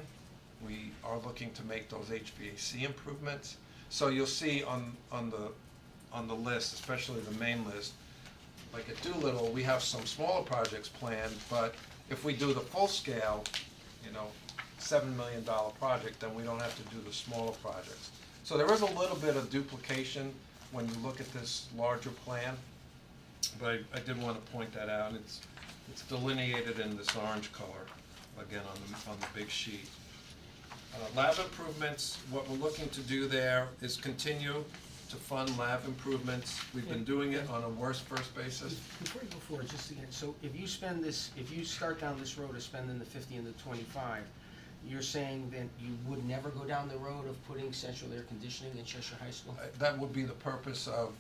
we are looking to make those HVAC improvements. So you'll see on the list, especially the main list, like at Doolittle, we have some smaller projects planned, but if we do the full scale, $7 million project, then we don't have to do the smaller projects. So there is a little bit of duplication when you look at this larger plan, but I did want to point that out. It's delineated in this orange color, again, on the big sheet. Lab improvements, what we're looking to do there is continue to fund lab improvements. We've been doing it on a worst first basis. Before you go forward, just again, so if you start down this road of spending the 50 and the 25, you're saying that you would never go down the road of putting central air conditioning in Cheshire High School? That would be the purpose of,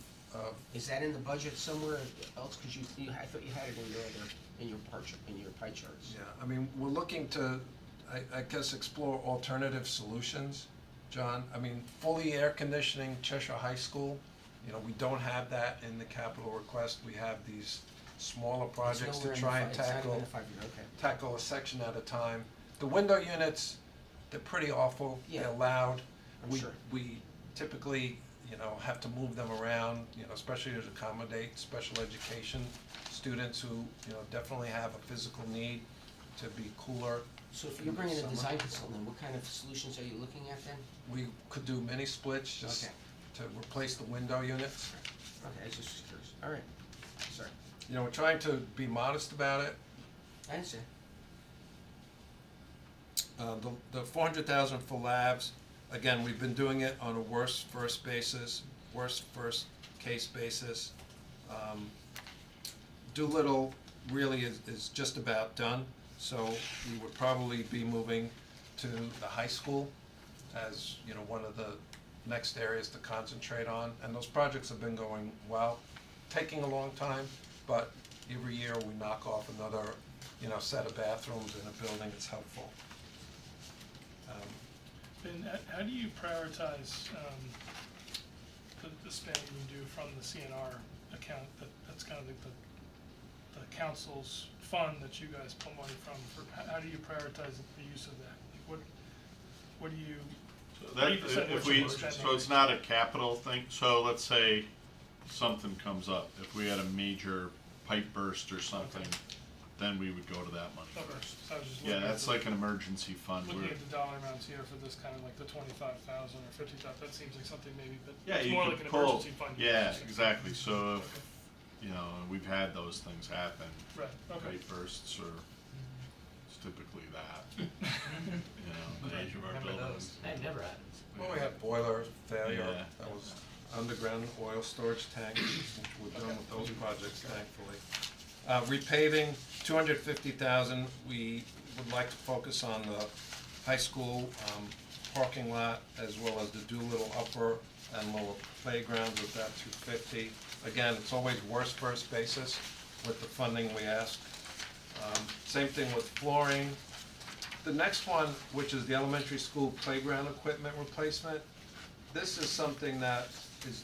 Is that in the budget somewhere else? Because I thought you had it in your other, in your pie charts. yeah, I mean, we're looking to, I guess, explore alternative solutions, John. I mean, fully air conditioning Cheshire High School, we don't have that in the capital request. We have these smaller projects to try and tackle a section at a time. The window units, they're pretty awful. Yeah. They're loud. I'm sure. We typically, have to move them around, especially to accommodate special education students who, definitely have a physical need to be cooler. So if you're bringing a design consultant, what kind of solutions are you looking at then? We could do mini splits just Okay. to replace the window units. Okay, I was just curious. All right, sorry. We're trying to be modest about it. I understand. The 400,000 for labs, again, we've been doing it on a worst first case basis. Doolittle really is just about done, so we would probably be moving to the high school as, one of the next areas to concentrate on. And those projects have been going well, taking a long time, but every year we knock off another, set of bathrooms in a building. It's helpful. Ben, how do you prioritize the spending you do from the CNR account? That's kind of the council's fund that you guys pull money from. How do you prioritize the use of that? Like what do you, That, 80% if what we, you were spending. so it's not a capital thing, so let's say something comes up, if we had a major pipe burst or something, then we would go to that money okay, first. so I was just Yeah, looking at that's the- like an emergency fund, looking where, at the dollar amounts here for this kind of like the 25,000 or 50,000, that seems like something maybe, but yeah, it's you more could like an pull, emergency fund. yeah, exactly, so if, you know, we've had those things happen, Right, okay. pipe bursts or, it's typically that, you know, the age of our Remember buildings. That never happens. Well, we had boiler failure, Yeah. that was underground oil storage tank, which we're done with those projects thankfully. Repaving, 250,000, we would like to focus on the high school, parking lot as well as the Doolittle upper and lower playgrounds with that 250. Again, it's always worst first basis with the funding we ask. Same thing with flooring. The next one, which is the elementary school playground equipment replacement, this is something that is,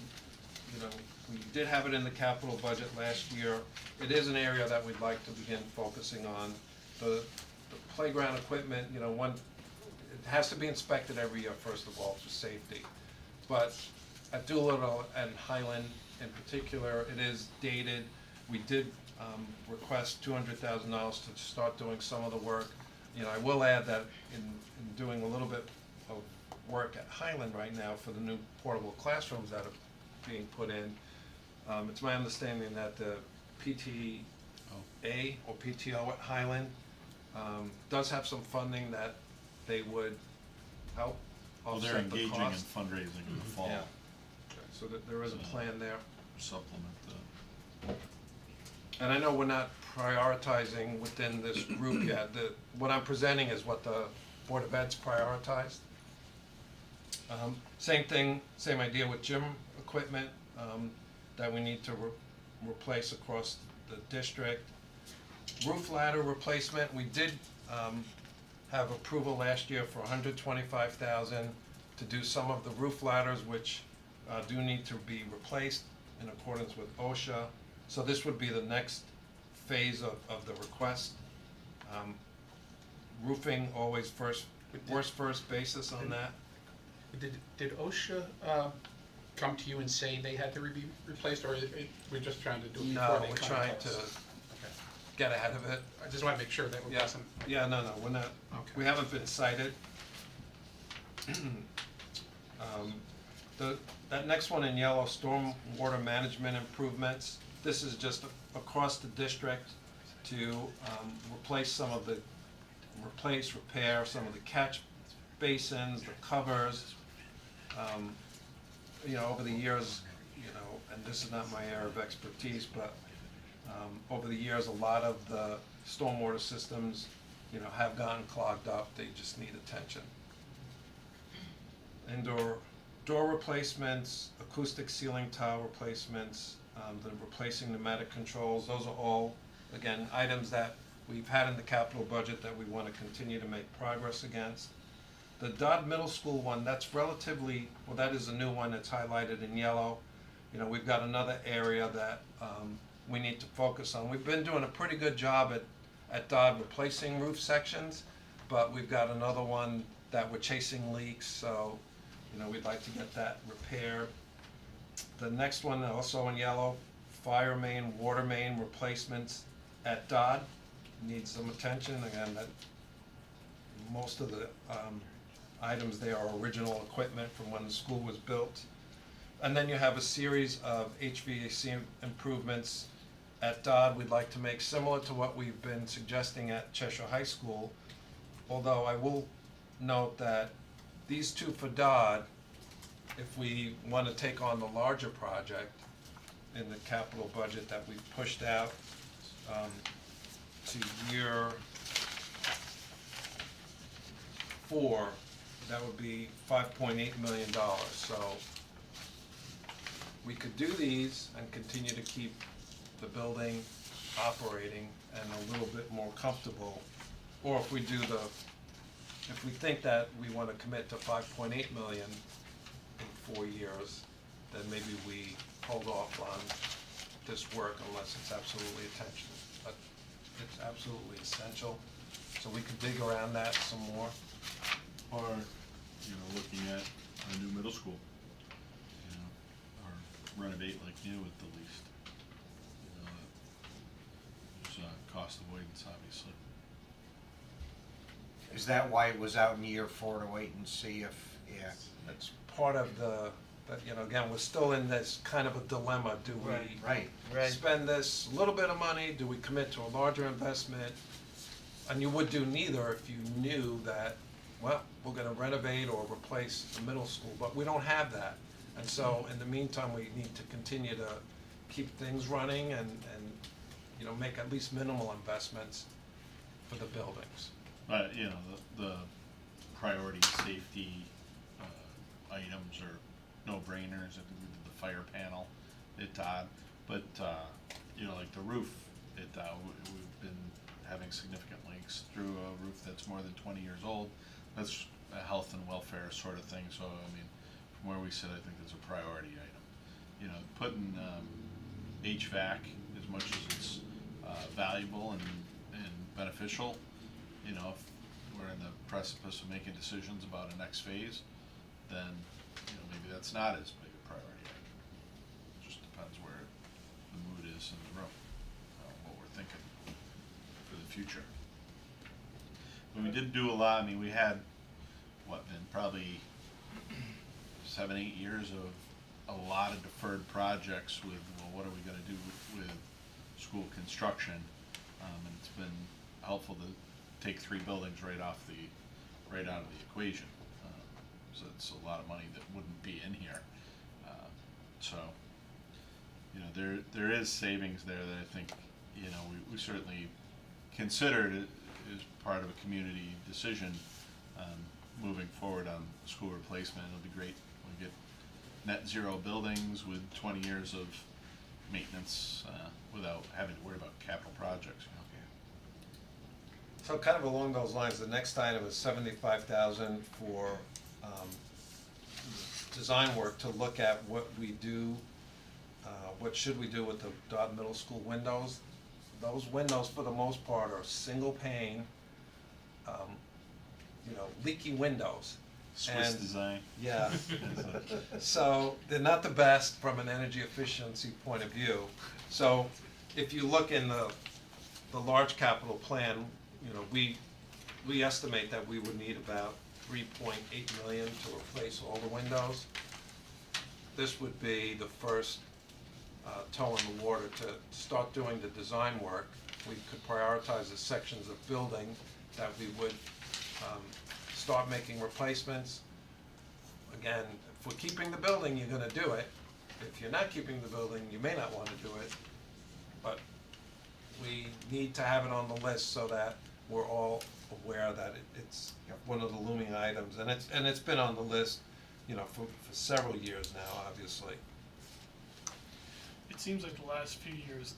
you know, we did have it in the capital budget last year. It is an area that we'd like to begin focusing on. The playground equipment, you know, it has to be inspected every year, first of all, for safety. But at Doolittle and Highland in particular, it is dated. We did request $200,000 to start doing some of the work. You know, I will add that in doing a little bit of work at Highland right now for the new portable classrooms that are being put in, it's my understanding that the PTA or PTO at Highland does have some funding that they would help Well, they're offset the engaging in cost. fundraising in the fall, Yeah. So that there is a plan there. supplement the. And I know we're not prioritizing within this group yet. What I'm presenting is what the Board of Ed's prioritized. Same thing, same idea with gym equipment that we need to replace across the district. Roof ladder replacement, we did have approval last year for $125,000 to do some of the roof ladders, which do need to be replaced in accordance with OSHA. So this would be the next phase of the request. Roofing, always worst first basis on that. Did OSHA come to you and say they had to be replaced, or we're just trying to do it before No, they we're come trying us? to Okay. get ahead of it. I just wanna make sure that Yeah, wasn't. yeah, no, we're not, Okay. we haven't been cited. That next one in yellow, stormwater management improvements, this is just across the district to replace, repair some of the catch basins, the covers. You know, over the years, you know, and this is not my area of expertise, but over the years, a lot of the stormwater systems, you know, have gotten clogged up, they just need attention. Indoor door replacements, acoustic ceiling tile replacements, the replacing pneumatic controls, those are all, again, items that we've had in the capital budget that we want to continue to make progress against. The Dodd Middle School one, that's relatively, well, that is a new one that's highlighted in yellow. You know, we've got another area that we need to focus on. We've been doing a pretty good job at Dodd replacing roof sections, but we've got another one that we're chasing leaks, so, you know, we'd like to get that repaired. The next one, also in yellow, fire main, water main replacements at Dodd, needs some attention. Again, that, most of the items there are original equipment from when the school was built. And then you have a series of HVAC improvements at Dodd we'd like to make similar to what we've been suggesting at Cheshire High School. Although I will note that these two for Dodd, if we want to take on the larger project in the capital budget that we've pushed out to year 4, that would be $5.8 million. So we could do these and continue to keep the building operating and a little bit more comfortable. Or if we do if we think that we want to commit to $5.8 million in 4 years, then maybe we hold off on this work unless it's absolutely it's absolutely essential. So we could dig around that some more. or, you know, looking at a new middle school, you know, or renovate like new at the least. You know, there's cost avoidance, obviously. Is that why it was out in year 4 to wait and see if, yeah, That's part of the, but, you know, again, we're still in this kind of a dilemma. Do we right. spend this little bit of money? Do we commit to a larger investment? And you would do neither if you knew that, well, we're gonna renovate or replace the middle school, but we don't have that. And so, in the meantime, we need to continue to keep things running and, you know, make at least minimal investments for the buildings. But, you know, the priority safety, items are no-brainers. I think we did the fire panel at Todd, but, you know, like the roof at Todd, we've been having significant leaks through a roof that's more than 20 years old. That's a health and welfare sort of thing, so, I mean, from where we sit, I think it's a priority item. You know, putting, HVAC, as much as it's, valuable and beneficial, you know, if we're in the precipice of making decisions about a next phase, then, you know, maybe that's not as big a priority item. It just depends where the mood is in the room, what we're thinking for the future. But we did do a lot. I mean, we had, been probably 7, 8 years of a lot of deferred projects with, well, what are we gonna do with school construction? And it's been helpful to take 3 buildings right out of the equation. So it's a lot of money that wouldn't be in here. So, you know, there is savings there that I think, you know, we certainly considered it as part of a community decision, moving forward on school replacement. It'll be great when we get net zero buildings with 20 years of maintenance, without having to worry about capital projects, you know. So kind of along those lines, the next item is 75,000 for design work to look at what we do, what should we do with the Dodd Middle School windows. Those windows, for the most part, are single pane, you know, leaky windows. Swiss And- design. Yeah. So they're not the best from an energy efficiency point of view. So if you look in the large capital plan, you know, we estimate that we would need about 3.8 million to replace all the windows. This would be the first toe in the water to start doing the design work. We could prioritize the sections of building that we would start making replacements. Again, if we're keeping the building, you're gonna do it. If you're not keeping the building, you may not wanna do it. But we need to have it on the list so that we're all aware that it's one of the looming items, and it's been on the list, you know, for several years now, obviously. It seems like the last few years,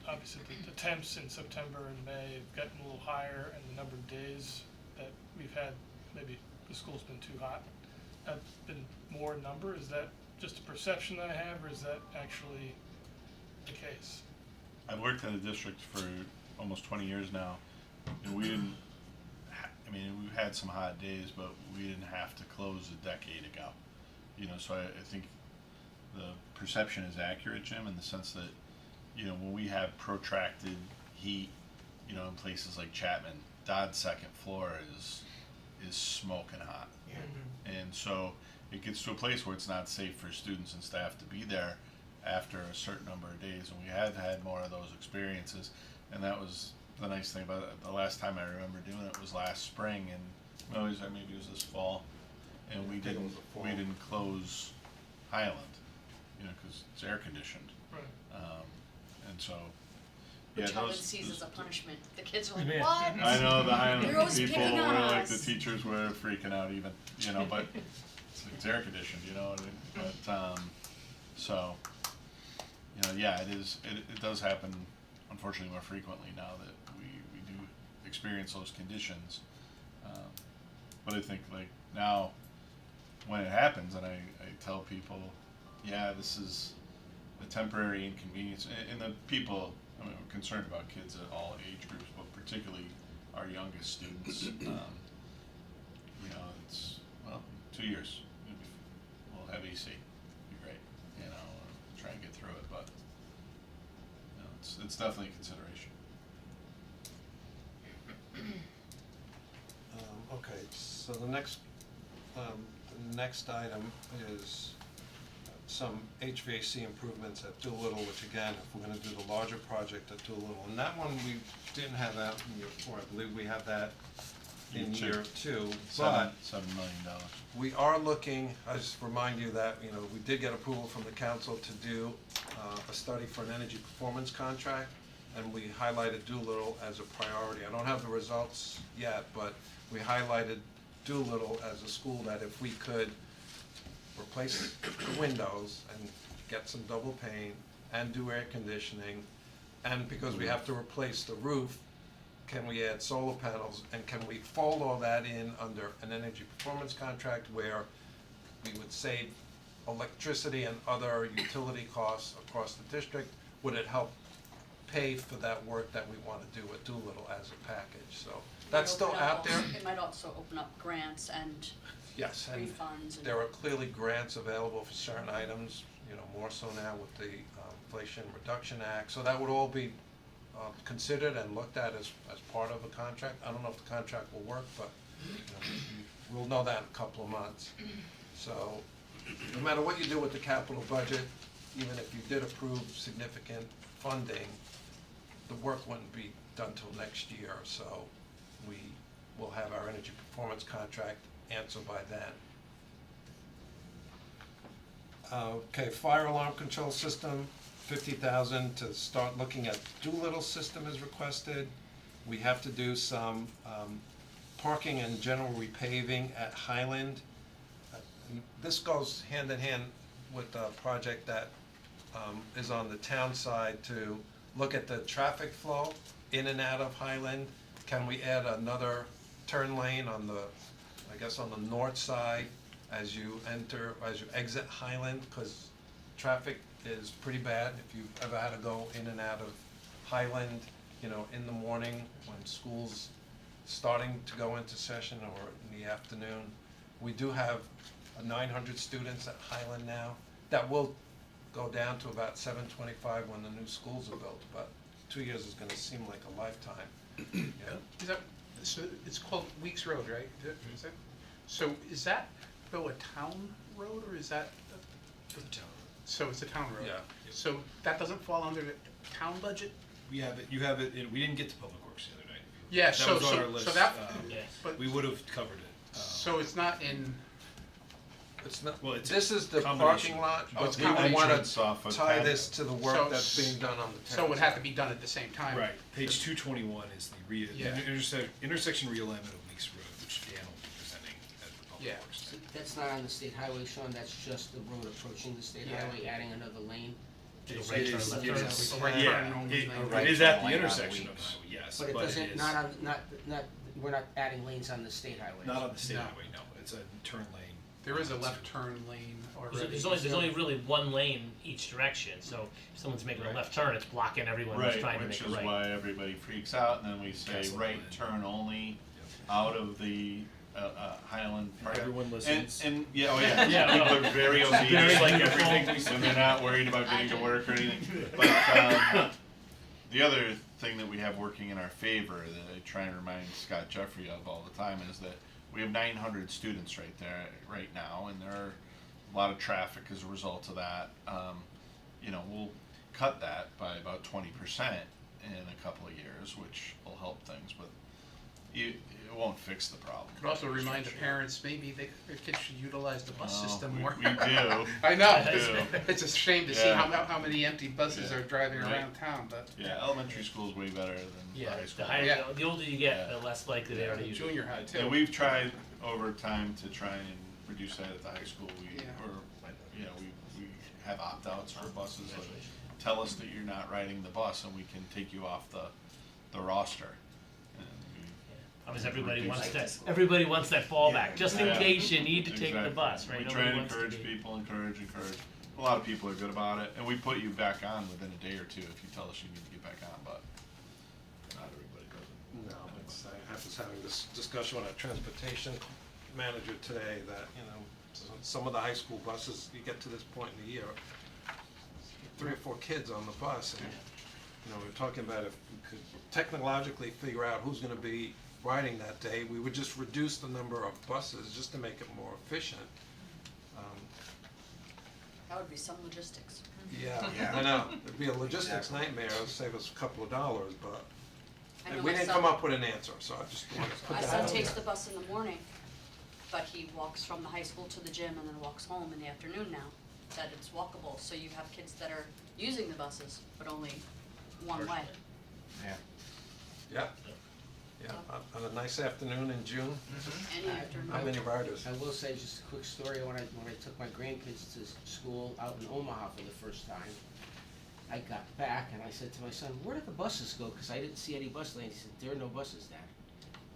obviously the temps in September and May have gotten a little higher, and the number of days that we've had, maybe the school's been too hot, have been more in number. Is that just a perception that I have, or is that actually the case? I've worked in the district for almost 20 years now, and we didn't, I mean, we've had some hot days, but we didn't have to close a decade ago. You know, so I think the perception is accurate, Jim, in the sense that, you know, when we have protracted heat, you know, in places like Chapman, Dodd's second floor is smoking hot. Yeah. And so it gets to a place where it's not safe for students and staff to be there after a certain number of days, and we have had more of those experiences. And that was the nice thing about it. The last time I remember doing it was last spring, and maybe it was this fall, and we didn't close Highland, you know, because it's air conditioned. Right. And so, Which Helen those- sees as a punishment. The kids are like, Yeah. what? I know the You're Highland always people picking were on like, the us. teachers were freaking out even, you know, but it's air conditioned, you know what I mean? But, so, you know, yeah, it does happen, unfortunately, more frequently now that we do experience those conditions. But I think, like, now, when it happens, and I tell people, yeah, this is a temporary inconvenience, and the people, I mean, we're concerned about kids at all age groups, but particularly our youngest students. you know, it's, well, 2 years, we'll have AC, be great, you know, try and get through it, but, you know, it's definitely a consideration. Okay, so the next item is some HVAC improvements at Doolittle, which again, if we're gonna do the larger project at Doolittle, and that one, we didn't have that in year 4, I believe we have that in year 2, but $7 million. We are looking, I just remind you that, you know, we did get approval from the council to do a study for an energy performance contract, and we highlighted Doolittle as a priority. I don't have the results yet, but we highlighted Doolittle as a school that if we could replace the windows and get some double pane and do air conditioning, and because we have to replace the roof, can we add solar panels, and can we fold all that in under an energy performance contract where we would save electricity and other utility costs across the district? Would it help pay for that work that we wanna do at Doolittle as a package? So that's still out there. It might also open up grants and Yes, and refunds and. there are clearly grants available for certain items, you know, more so now with the Inflation Reduction Act. So that would all be considered and looked at as part of a contract. I don't know if the contract will work, but, you know, we'll know that in a couple of months. So, no matter what you do with the capital budget, even if you did approve significant funding, the work wouldn't be done till next year, so we will have our energy performance contract answered by then. okay, fire alarm control system, 50,000 to start looking at Doolittle system is requested. We have to do some parking and general repaving at Highland. This goes hand in hand with the project that is on the town side to look at the traffic flow in and out of Highland. Can we add another turn lane on the, I guess on the north side as you exit Highland? Because traffic is pretty bad if you've ever had to go in and out of Highland, you know, in the morning when school's starting to go into session or in the afternoon. We do have 900 students at Highland now. That will go down to about 725 when the new schools are built, but 2 years is gonna seem like a lifetime. Yeah. Is that, so it's called Weeks Road, right? Is it? So is that though a town road or is that? For the town. So it's a town road? Yeah. So that doesn't fall under the town budget? We have it, you have it, we didn't get to Public Works the other night. Yeah, That so, was on our so list. that, Yes. but, We would have covered it. so it's not in, It's not, Well, it's this is the combination. parking lot, Oh, it's but we wanna Entrance off of tie Patton. this to the So- work that's being done on the town so it would have to side. be done at the same time? Right, page 221 is the Yeah. intersection realignment of Weeks Road, which Dan will be presenting at the Public Yeah. Works. So that's not on the state highway, Sean, that's just the road approaching the state Yeah. highway, adding another lane. It right turn, is- left it turn. is- A right yeah, turn only it- lane. it Right is turn at the lane on intersection of the Weeks. highway, yes, But it but it doesn't, is not on, not, we're not adding lanes on the state highway. not on the state No. highway, no, it's a turn lane. There is a left turn lane already. There's only really one lane each direction, so if someone's making a Right. left turn, it's blocking everyone who's Right, trying to which make a is right. why everybody freaks out, and then we say Castle right Lane. turn only Yep. out of the Highland Park. Everyone listens. And, yeah, oh yeah, Yeah, people well, are very it's obedient, very like difficult. everything, and they're not worried about getting to work or anything. But, the other thing that we have working in our favor, that I try and remind Scott Jeffrey of all the time, is that we have 900 students right there, right now, and there are a lot of traffic as a result of that. You know, we'll cut that by about 20% in a couple of years, which will help things, but it won't fix the problem. Could also remind the Sure. parents, maybe their kids should utilize the bus Oh, system we- more. we do. I know, We do. it's a shame to see Yeah. how many empty buses Yeah. are driving Right. around town, but. Yeah, elementary school is way better than Yeah, high the school. higher, Yeah. the older you get, Yeah. the less likely they are to use it. Junior high too. And we've tried over time to try and reduce that at the high school. Yeah. We have opt-outs for buses that tell us that you're not riding the bus and we can take you off the roster. And Obviously, Reduce everybody wants that fallback, just in Yeah. case you need to take the Exactly. bus, right? We Nobody try and wants to encourage be- people, encourage. A lot of people are good about it, and we put you back on within a day or two if you tell us you need to get back on, but not everybody does it. No, I was having this discussion on a transportation manager today that, some of the high school buses, you get to this point in the year, 3 or 4 kids on the bus, and, we're talking about if we could technologically figure out who's gonna be riding that day, we would just reduce the number of buses just to make it more efficient. That would be some logistics. Yeah, Yeah. I know, it'd be a logistics Exactly. nightmare, it'd save us a couple of dollars, but I know we my didn't son- come up with an answer, so I just wanted to put My that son out takes there. the bus in the morning, but he walks from the high school to the gym and then walks home in the afternoon now, that it's walkable, so you have kids that are using the buses, but only one way. Yeah. Yeah, yeah, on a nice afternoon in June, Any afternoon. how many riders? I will say just a quick story, when I took my grandkids to school out in Omaha for the first time, I got back and I said to my son, where did the buses go? Cause I didn't see any bus lanes. He said, there are no buses, Dad.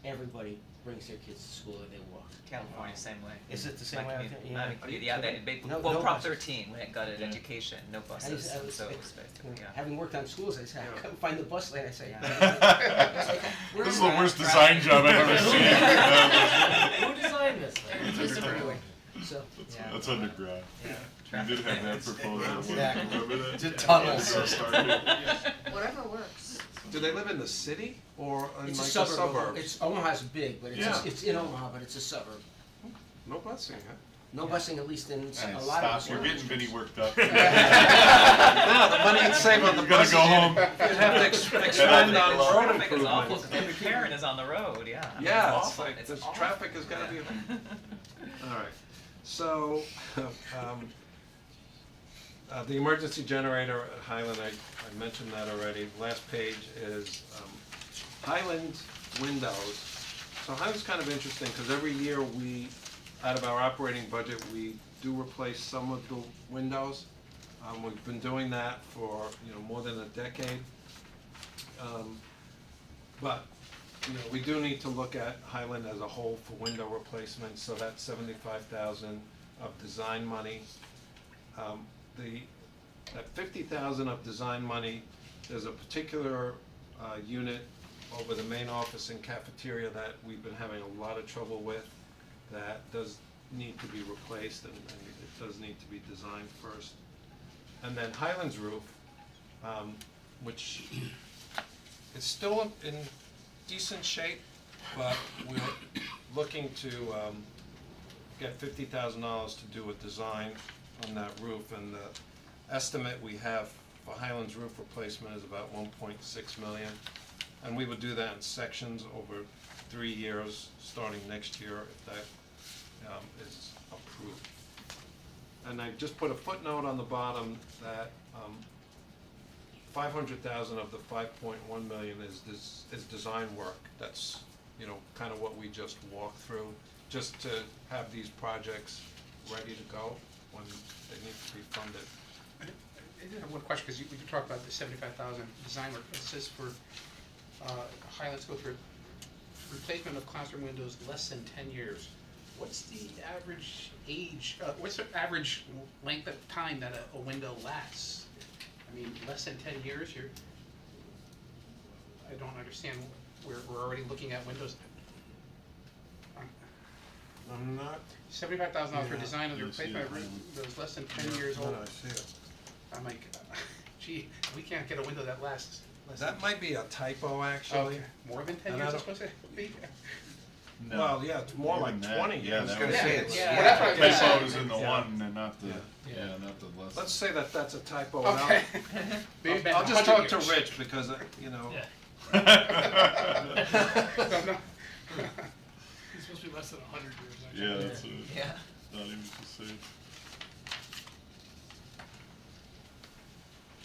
Everybody brings their kids to school and they walk. California, same way. Is it the same My way out community- there? my Yeah. community, yeah, No- well, no Prop buses. 13, when it gutted education, no buses, so it was basically, yeah. Having worked on schools, I said, I couldn't find the bus lane. I say, This is the worst design job I've ever seen. Who designed this? Anyway, so, Yeah. That's underground. Yeah. You did have that proposal. Exactly. Remember that? It's a tunnel Yeah, system. Whatever works. Do they live in the city or in like it's the a suburb. suburbs? It's Omaha's big, but Yeah. it's in Omaha, but it's a suburb. No busing, huh? No busing, at least in Hey, a lot of. stop, you're getting Vinny worked up. No, the money you'd save on the You gotta buses, go home. you'd have to expend on road Traffic is awful, improvements. because every Karen is on the road, yeah. I mean, Yeah, it's awful. like, It's this awful. traffic has gotta be, alright, so, the emergency generator at Highland, I mentioned that already, last page is, Highland windows. So Highland's kind of interesting, cause every year we, out of our operating budget, we do replace some of the windows. We've been doing that for, more than a decade. But, we do need to look at Highland as a whole for window replacements, so that's 75,000 of design money. That 50,000 of design money, there's a particular unit over the main office and cafeteria that we've been having a lot of trouble with, that does need to be replaced, and it does need to be designed first. And then Highlands roof, which is still in decent shape, but we're looking to get $50,000 to do a design on that roof, and the estimate we have for Highlands roof replacement is about 1.6 million. And we would do that in sections over 3 years, starting next year, if that is approved. And I just put a footnote on the bottom that 500,000 of the 5.1 million is design work. That's, kind of what we just walked through, just to have these projects ready to go when they need to be funded. I did have one question, because you talked about the 75,000 design work. It says for Highlands go through replacement of classroom windows less than 10 years. What's the average age, what's the average length of time that a window lasts? I mean, less than 10 years, I don't understand, we're already looking at windows. I'm not, $75,000 for Yeah. design of the You see replacement of it, windows less than 10 years no, old. I see it. I'm like, gee, we can't get a window that lasts less than. That might be a typo, actually. Okay, more than 10 And I years it's don't- supposed to be? No. Well, yeah, it's more like Even that, 20 yeah, years. that gonna was- say it's- Yeah, well, that's what I was gonna say. Typo is in the Yeah. one and not the, Yeah. not the less. Let's say that that's a typo, and Okay. Maybe back I'll just 100 talk to years. Rich, because, Yeah. No, no. It's supposed to be less than 100 years, actually. Yeah, that's it. Yeah. Not even to say.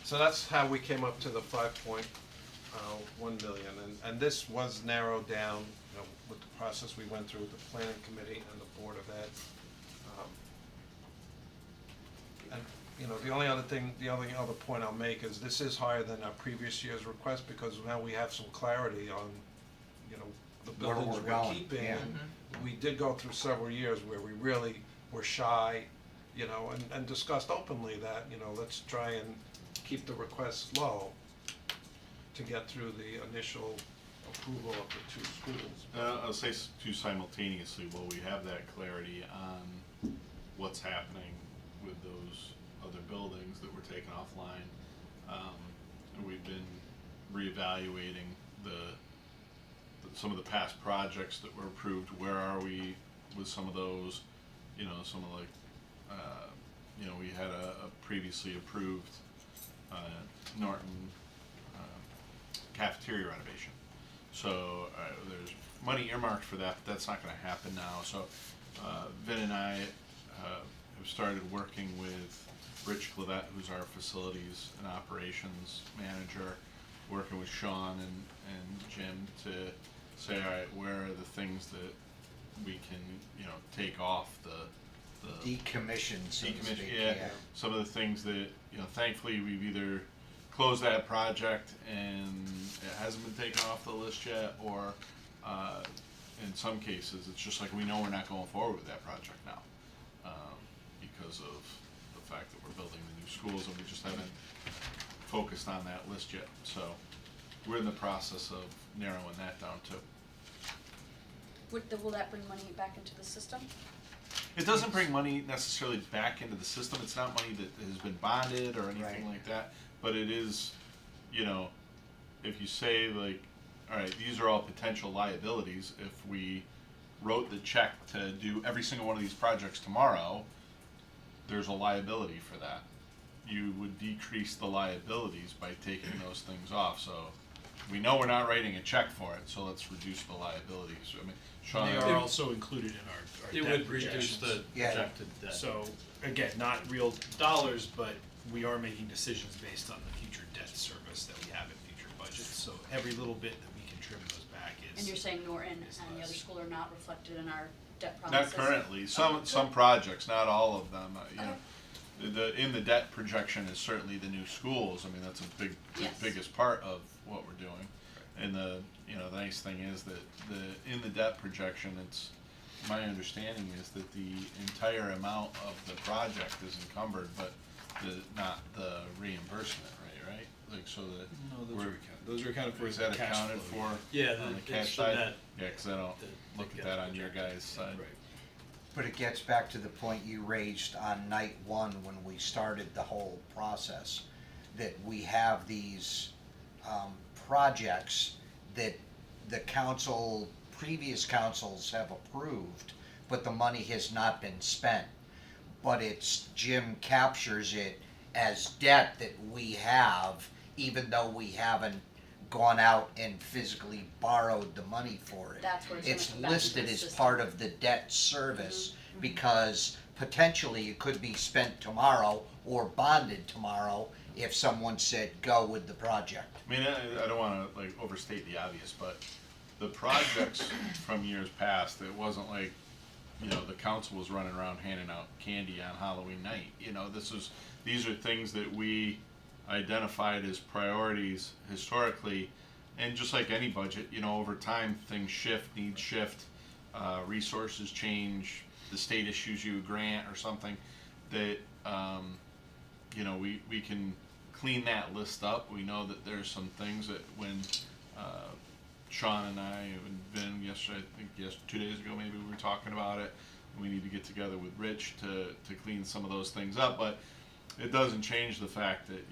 so that's how we came up to the 5.1 million, and this was narrowed down, with the process we went through with the planning committee and the Board of Ed. And, the only other point I'll make is this is higher than our previous year's request, because now we have some clarity on, the Where buildings we're we're going, keeping. yeah. And we did go through several years where we really were shy, and discussed openly that, let's try and keep the requests low to get through the initial approval of the two schools. I'll say two simultaneously, while we have that clarity on what's happening with those other buildings that were taken offline. And we've been reevaluating some of the past projects that were approved. Where are we with some of those? You know, some of like, we had a previously approved Norton cafeteria renovation. So there's money earmarked for that, but that's not going to happen now. So Vin and I have started working with Rich Clavette, who's our facilities and operations manager, working with Sean and Jim to say, all right, where are the things that we can, take off the Decommission, so to decommission, speak, yeah. Some of the things that, thankfully we've either closed that project and it hasn't been taken off the list yet, or in some cases, it's just like we know we're not going forward with that project now because of the fact that we're building the new schools and we just haven't focused on that list yet. So we're in the process of narrowing that down too. Will that bring money back into the system? It doesn't bring money necessarily back into the system. It's not money that has been bonded or anything Right. like that. But it is, if you say like, all right, these are all potential liabilities. If we wrote the check to do every single one of these projects tomorrow, there's a liability for that. You would decrease the liabilities by taking those things off. So we know we're not writing a check for it, so let's reduce the liabilities. I mean, Sean, They are also included in our It debt would reduce projections. the Yeah. projected debt. So, again, not real dollars, but we are making decisions based on the future debt service that we have in future budgets. So every little bit that we can trim those back is. And you're saying Norton is and the other less. school are not reflected in our debt not promises? currently. Okay, Some good. projects, not all of them. Okay. In the debt projection is certainly the new schools. I mean, that's a big, Yes. biggest part of what we're doing. And the nice thing is that in the debt projection, it's, my understanding is that the entire amount of the project is encumbered, but not the reimbursement rate, right? Like, so that. No, we're- those are accounted for Is as that cash accounted flow. for Yeah, on the it's cash the side? net Yeah, cause I don't that look at gets that on your projected. guys' side. Right. But it gets back to the point you raised on night one when we started the whole process, that we have these projects that the previous councils have approved, but the money has not been spent. But Jim captures it as debt that we have, even though we haven't gone out and physically borrowed the money for it. That's where it's gonna It's come back into listed the as system. part of the debt service, because potentially it could be spent tomorrow or bonded tomorrow if someone said, go with the project. I mean, I don't wanna like overstate the obvious, but the projects from years past, it wasn't like, the council was running around handing out candy on Halloween night. These are things that we identified as priorities historically, and just like any budget, over time, things shift, needs shift, resources change, the state issues you a grant or something, that, we can clean that list up. We know that there's some things that when, Sean and I and Vin yesterday, I think 2 days ago maybe, we were talking about it. We need to get together with Rich to clean some of those things up, but it doesn't change the fact that,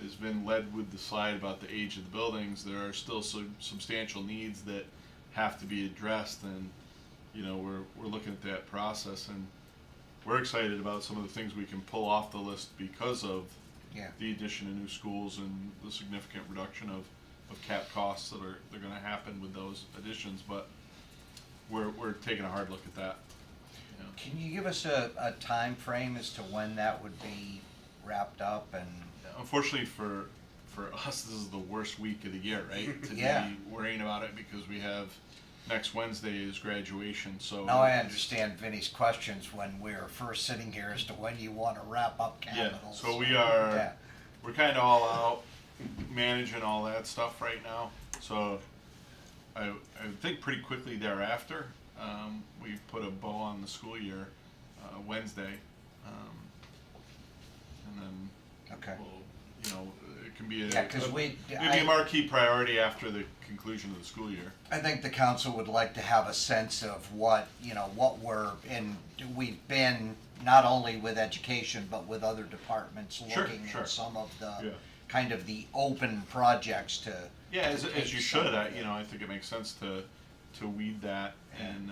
has been led with the slide about the age of the buildings. There are still some substantial needs that have to be addressed, and, we're looking at that process, and we're excited about some of the things we can pull off the list because of Yeah. the addition of new schools and the significant reduction of cap costs that are gonna happen with those additions, but we're taking a hard look at that. Can you give us a time frame as to when that would be wrapped up and? Unfortunately for us, this is the worst week of the year, right? To Yeah. be worrying about it, because we have next Wednesday is graduation, so. Now I understand Vinnie's questions when we were first sitting here as to when you wanna wrap up Yeah, capitals. so Yeah. we're kinda all out managing all that stuff right now, so I think pretty quickly thereafter, we put a bow on the school year, Wednesday, and then Okay. we'll, it can be a, Yeah, 'cause it'd we- be a marquee priority after the conclusion of the school year. I think the council would like to have a sense of what, what we're in, we've been, not only with education, but with other departments, Sure, looking sure. at some of Yeah. the, kind of the open projects to. Yeah, as to you take some should, of I it. I think it makes sense to weed that and,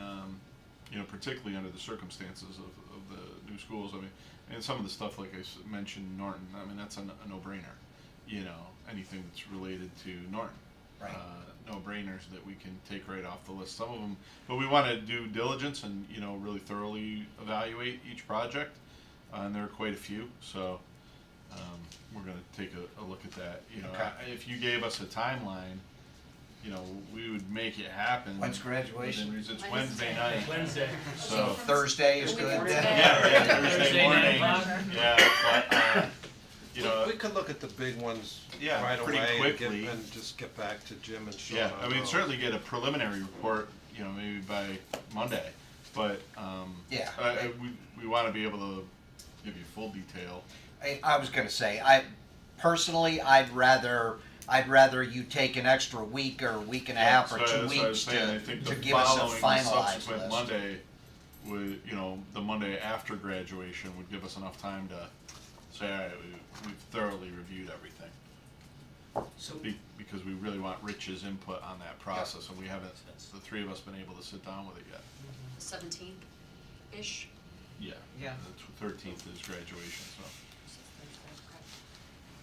particularly under the circumstances of the new schools, I mean, and some of the stuff like I mentioned, Norton, I mean, that's a no-brainer, anything that's related to Norton. Right. No-brainers that we can take right off the list, some of them, but we wanna do diligence and, really thoroughly evaluate each project, and there are quite a few, so, we're gonna take a look at that, Okay. If you gave us a timeline, we would make it happen. When's graduation? within reason. It's Wednesday night. Wednesday. So, Thursday is good then? yeah, Thursday Thursday, morning, 9 o'clock. yeah, but, We could look at the big ones Yeah, right pretty away and quickly. and just get back to Jim and Sean yeah, on I mean, those. certainly get a preliminary report, maybe by Monday, but, Yeah. we wanna be able to give you full detail. I was gonna say, personally, I'd rather you take an extra week or week and a half or So 2 that's what I was weeks saying. I think to the give us a following finalized subsequent list. Monday would, the Monday after graduation would give us enough time to say, all right, we've thoroughly reviewed everything. So, Because we really want Rich's input on that process, and we haven't, the three of us, been able to sit down with it yet. 17-ish. Yeah. Yeah. The 13th is graduation, so.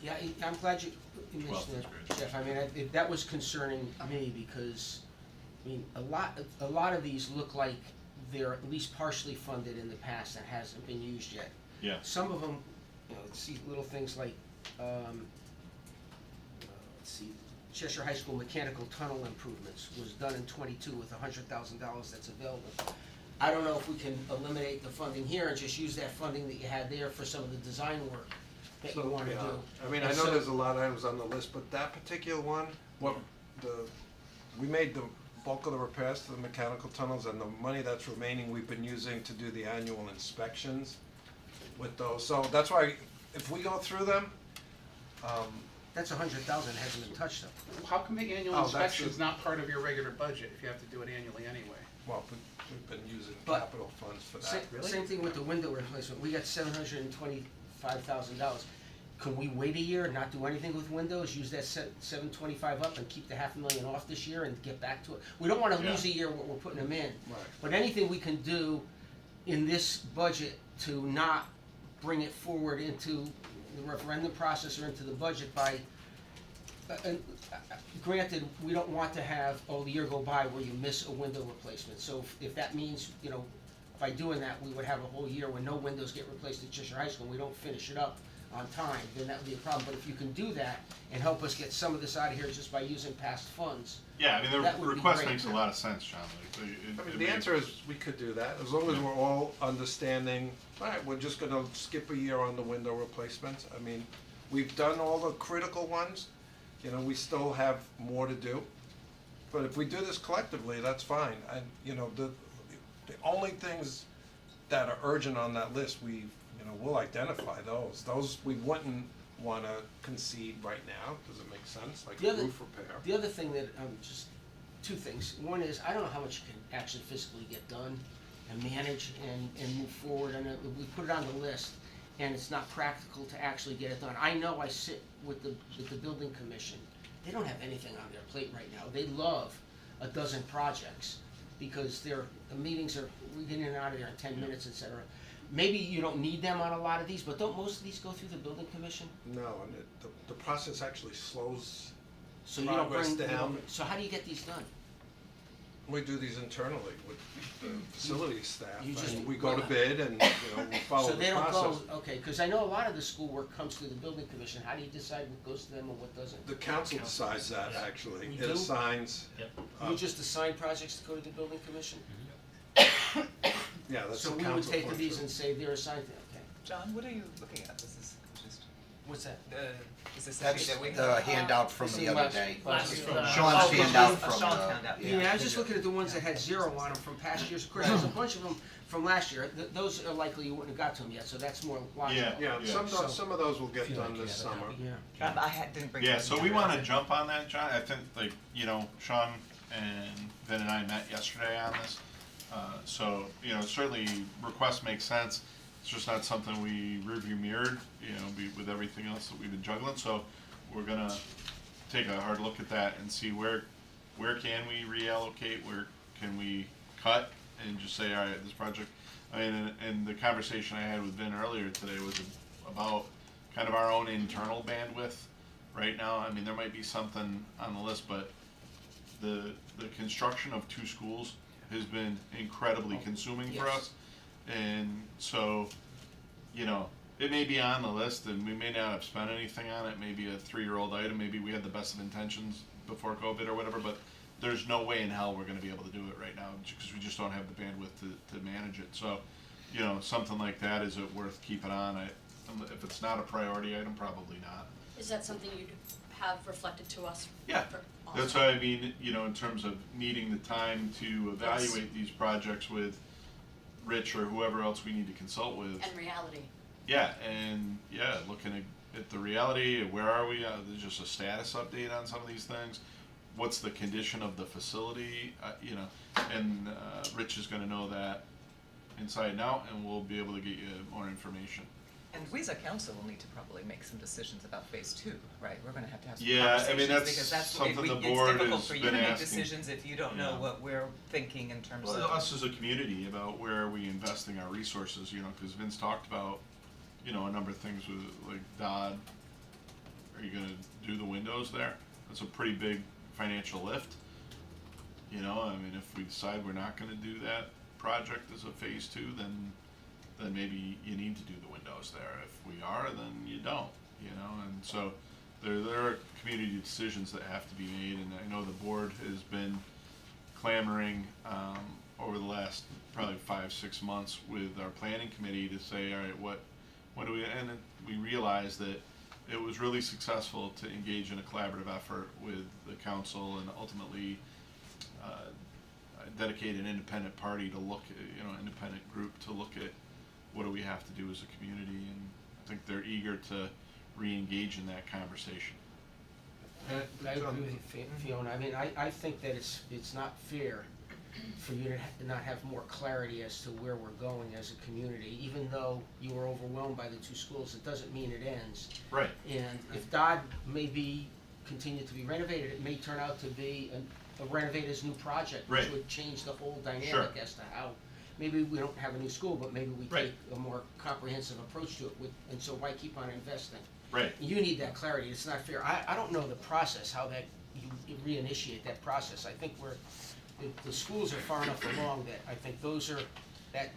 yeah, I'm glad you Well, mentioned that's that, Jeff. I mean, that was concerning me because, a lot of these look like they're at least partially funded in the past and hasn't been used yet. Yeah. Some of them, see little things like, let's see, Cheshire High School mechanical tunnel improvements was done in '22 with $100,000 that's available. I don't know if we can eliminate the funding here and just use that funding that you had there for some of the design work that you wanna Yeah. do. I mean, I And know so- there's a lot of items on the list, but that particular one, we made the bulk of the repairs to the mechanical tunnels, and the money that's remaining, we've been using to do the annual inspections with those. So that's why, if we go through them, That's $100,000 that hasn't been touched though. How come the annual Oh, that's inspection's the- not part of your regular budget if you have to do it annually anyway? well, we've been using But- capital funds for Sa- that. Same thing with the window replacement, we got $725,000. Can we wait a year and not do anything with windows, use that $725 up and keep the $500,000 off this year and get back to it? We don't wanna lose a year when we're putting them in. Right. But anything we can do in this budget to not bring it forward into the referendum process or into the budget by, granted, we don't want to have a year go by where you miss a window replacement. So if that means, by doing that, we would have a whole year when no windows get replaced at Cheshire High School, and we don't finish it up on time, then that would be a problem. But if you can do that and help us get some of this out of here just by using past funds, Yeah, I mean, That the would be request great. makes a lot of sense, John. I mean, the answer is, we could do that, as long as we're all understanding, all right, we're just gonna skip a year on the window replacements. I mean, we've done all the critical ones, we still have more to do. But if we do this collectively, that's fine. And, the only things that are urgent on that list, we'll identify those. Those we wouldn't wanna concede right now, does it make sense, like The a other- roof repair? the other thing that, just two things. One is, I don't know how much you can actually physically get done and manage and move forward, and we put it on the list, and it's not practical to actually get it done. I know I sit with the building commission, they don't have anything on their plate right now. They love a dozen projects, because the meetings are, we get in and out of there in 10 minutes, et cetera. Maybe you don't need them on a lot of these, but don't most of these go through the building commission? No, and the process actually slows. So you don't Progress bring, down. so how do you get these done? We do these internally with the facility staff, You just- and we go to bid and, we follow So the they don't process. go, okay, cause I know a lot of the schoolwork comes through the building commission, how do you decide what goes to them and what doesn't? The council decides that, actually. We It do? assigns, You just assign projects to go to the building commission? yeah, that's So the we would council take point these through. and say they're assigned to, okay. John, what are you looking at? This is just, What's that? Is this the That's sheet that we the have? handout from This the is other last- day. last- Sean's oh, handout Oh, from Sean's the. handout, Yeah, I was just looking at the ones that had 0 on them from past years. Of course, there's a bunch of them from last year. Those are likely you wouldn't have got to them yet, so that's more logical. Yeah. Some of those will get done this summer. Yeah. Didn't bring. Yeah, them so in we yet. wanna jump on that, John, I think, like, Sean and Vin and I met yesterday on this. So, certainly requests make sense, it's just not something we rearview mirrored, with everything else that we've been juggling, so we're gonna take a hard look at that and see where can we reallocate, where can we cut, and just say, all right, this project, and the conversation I had with Vin earlier today was about kind of our own internal bandwidth right now. There might be something on the list, but the construction of 2 schools has been incredibly consuming for Yes. us. And so, it may be on the list and we may not have spent anything on it, maybe a 3-year-old item, maybe we had the best of intentions before COVID or whatever, but there's no way in hell we're gonna be able to do it right now, because we just don't have the bandwidth to manage it. So, something like that, is it worth keeping on? If it's not a priority item, probably not. Is that something you'd have reflected to us? Yeah, for- That's awesome. what I mean, in terms of needing the time to evaluate these projects with Rich or whoever else we need to consult with. And reality. Looking at the reality, where are we, there's just a status update on some of these things. What's the condition of the facility, and Rich is gonna know that inside and out, and we'll be able to get you more information. And we as a council will need to probably make some decisions about phase 2, right? We're gonna have to have some Yeah, conversations, that's because that's what something the it's board difficult has for you been to make asking. decisions if you don't know Yeah. what we're thinking in terms Well, of. us as a community, about where are we investing our resources, because Vince talked about, a number of things with, like, Dodd. Are you gonna do the windows there? That's a pretty big financial lift. If we decide we're not gonna do that project as a phase 2, then maybe you need to do the windows there. If we are, then you don't, and so there are community decisions that have to be made, and I know the board has been clamoring, over the last probably 5-6 months with our planning committee to say, all right, what do we, and we realized that it was really successful to engage in a collaborative effort with the council and ultimately dedicate an independent party to look at, independent group to look at what do we have to do as a community, and I think they're eager to re-engage in that conversation. I agree with you, Fiona. I think that it's not fair for you to not have more clarity as to where we're going as a community. Even though you were overwhelmed by the 2 schools, it doesn't mean it ends. Right. And if Dodd may be continued to be renovated, it may turn out to be a renovator's new project, which Right. would change the whole Sure. dynamic as to how, maybe we don't have a new school, but maybe we Right. take a more comprehensive approach to it, and so why keep on investing? Right. You need that clarity, it's not fair. I don't know the process, how that, you reinitiate that process. I think the schools are far enough along that I think those are, that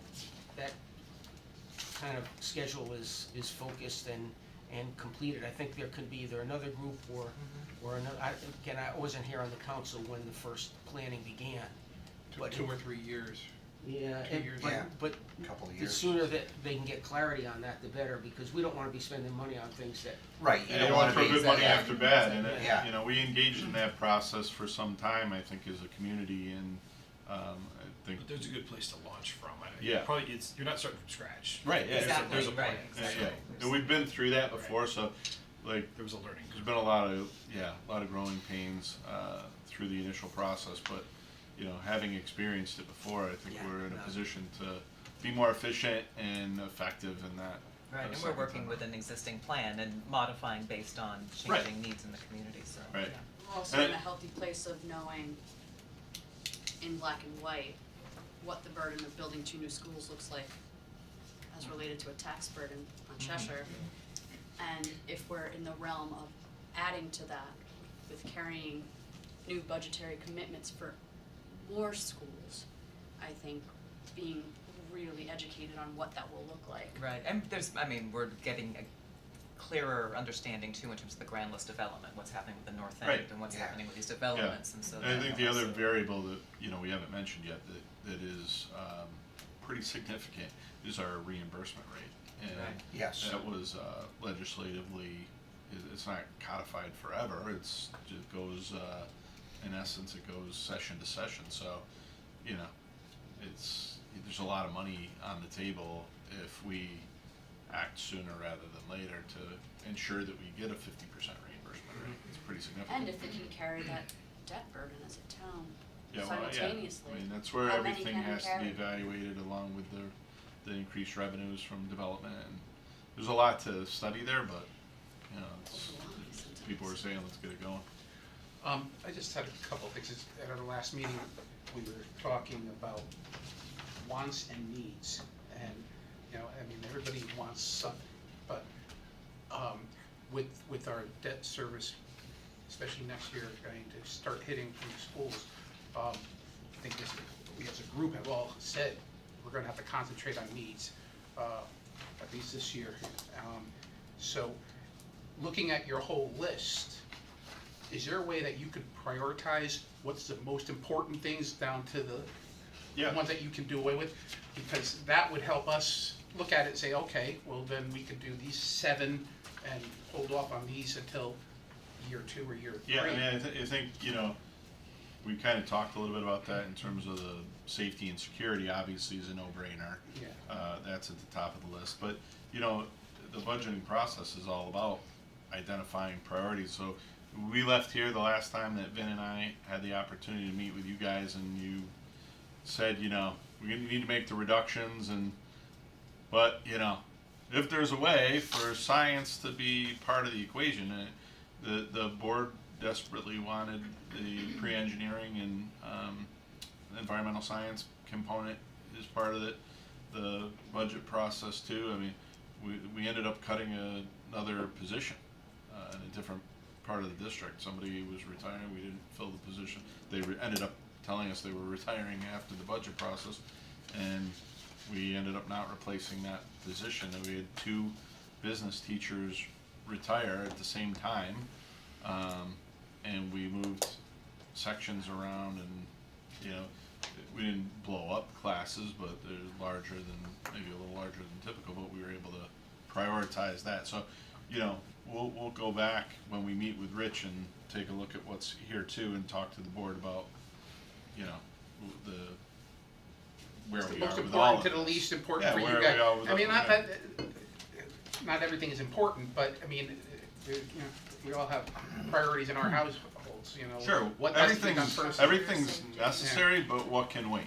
kind of schedule is focused and completed. I think there could be either another group or another, again, I wasn't here on the council when the first planning began. Took 2 or 3 years. Yeah, 2 years. Yeah. but Couple of the years. sooner that they can get clarity on that, the better, because we don't wanna be spending money on things that, Right, you You don't don't wanna throw be. good money yeah. after bad, and, Yeah. we engaged in that process for some time, I think, as a community, and, I think. But there's a good place to launch from. Yeah. Probably, you're not starting from scratch. Right, yeah. Exactly, There's a plan. right, Yeah, exactly. and we've been through that before, so, like, There was a learning there's curve. been a lot of growing pains, through the initial process, but, having experienced it before, I think Yeah, we're in a no. position to be more efficient and effective in that. Right, and we're second working time. with an existing plan and modifying based on Right. changing needs in the community, so. Right. yeah. We're also in a healthy place of knowing in black and white what the burden of building 2 new schools looks like as related to a tax burden on Cheshire. And if we're in the realm of adding to that with carrying new budgetary commitments for more schools, I think being really educated on what that will look like. Right, and we're getting a clearer understanding too in terms of the grand list development, what's happening with the north end Right. and what's Yeah. happening with these developments, and so. And I that think the other also- variable that, we haven't mentioned yet that is, pretty significant is our reimbursement rate. And Right. Yes. that was legislatively, it's not codified forever, it goes, in essence, it goes session to session, so, you know, there's a lot of money on the table if we act sooner rather than later to ensure that we get a 50% reimbursement rate. It's pretty significant. And if they can carry that debt burden as a town Yeah, well, yeah. simultaneously. I mean, that's where How many everything can we has to carry? be evaluated along with the increased revenues from development, and there's a lot to study there, but, you know, people were saying, let's get it going. I just had a couple of things. At our last meeting, we were talking about wants and needs. And, you know, I mean, everybody wants something, but, with our debt service, especially next year, going to start hitting from the schools, I think we as a group have all said, we're gonna have to concentrate on needs, at least this year. So, looking at your whole list, is there a way that you could prioritize what's the most important things down to the Yeah. ones that you can do away with? Because that would help us look at it and say, okay, well then we could do these 7 and hold off on these until year 2 or year 3. Yeah, I mean, I think, you know, we kind of talked a little bit about that in terms of the safety and security, obviously is a no-brainer. Yeah. That's at the top of the list, but, you know, the budgeting process is all about identifying priorities, so we left here the last time that Vin and I had the opportunity to meet with you guys, and you said, you know, we need to make the reductions, but, you know, if there's a way for science to be part of the equation, the board desperately wanted the pre-engineering and environmental science component as part of it, the budget process too. I mean, we ended up cutting another position in a different part of the district. Somebody was retiring, we didn't fill the position. They ended up telling us they were retiring after the budget process, and we ended up not replacing that position. And we had 2 business teachers retire at the same time, and we moved sections around, and, you know, we didn't blow up classes, but they're larger than, maybe a little larger than typical, but we were able to prioritize that. So, you know, we'll go back when we meet with Rich and take a look at what's here too, and talk to the board about, you know, where It's the we are most with all important of to the this. least important Yeah, for you where guys. we are with I mean, all- not yeah. that, not everything is important, but I mean, you know, we all have priorities in our households, you know. Sure, What has to be done first. everything's necessary, but what can wait?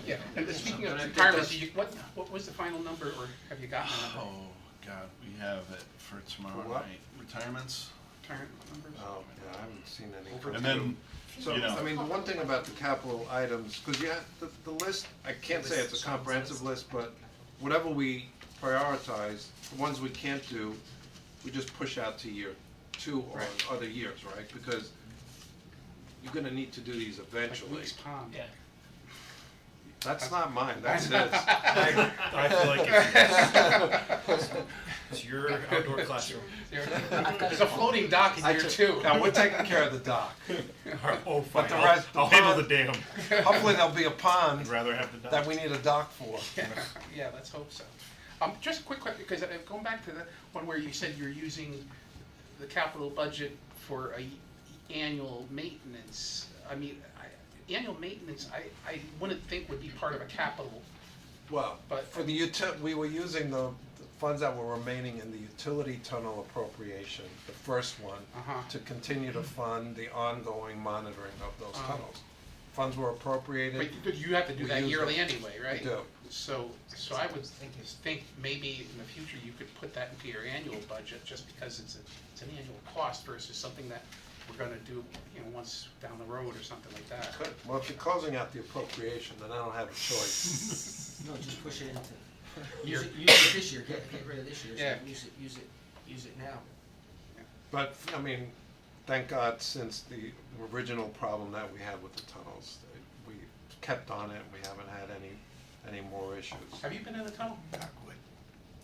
Yeah, and speaking of But I think retirements, that's- what was the final number, or have you gotten a number? Oh, God, we have it for tomorrow For what? night. Retirements? Retirement numbers? Oh, yeah, I haven't seen any. Over And then, So, you know, I mean, the one thing about the capital items, because you have, the list, I can't say it's a comprehensive list, but whatever we prioritize, the ones we can't do, we just push out to year 2 or Right. other years, right? Because you're gonna need to do these Like eventually. Weeks Pond. Yeah. That's not mine, that's his. I feel like it's your outdoor classroom. There's a floating dock in I year took- 2. Now, we're taking care of the dock. Oh, But fine. the rest, the I'll handle pond- the dam. Hopefully there'll be a I'd pond rather have the dock. that we need a dock for. Yeah, let's hope so. Just a quick question, because going back to the one where you said you're using the capital budget for annual maintenance. I mean, annual maintenance, I wouldn't think would be part of a capital. Well, But- for the we were using the funds that were remaining in the utility tunnel appropriation, the first one, Uh-huh. to continue to fund the ongoing monitoring of those Uh-huh. tunnels. Funds were appropriated. But you have to do We that use yearly them. anyway, right? We do. So I would think maybe in the future you could put that into your annual budget, just because it's an annual cost versus something that we're gonna do, you know, once down the road or something like that. Good. Well, if you're closing out the appropriation, then I don't have a choice. No, just push it into, Year. use it this year, get rid of this year, Yeah. use it now. But, I mean, thank God, since the original problem that we had with the tunnels, we kept on it, we haven't had any more issues. Have you been in the tunnel?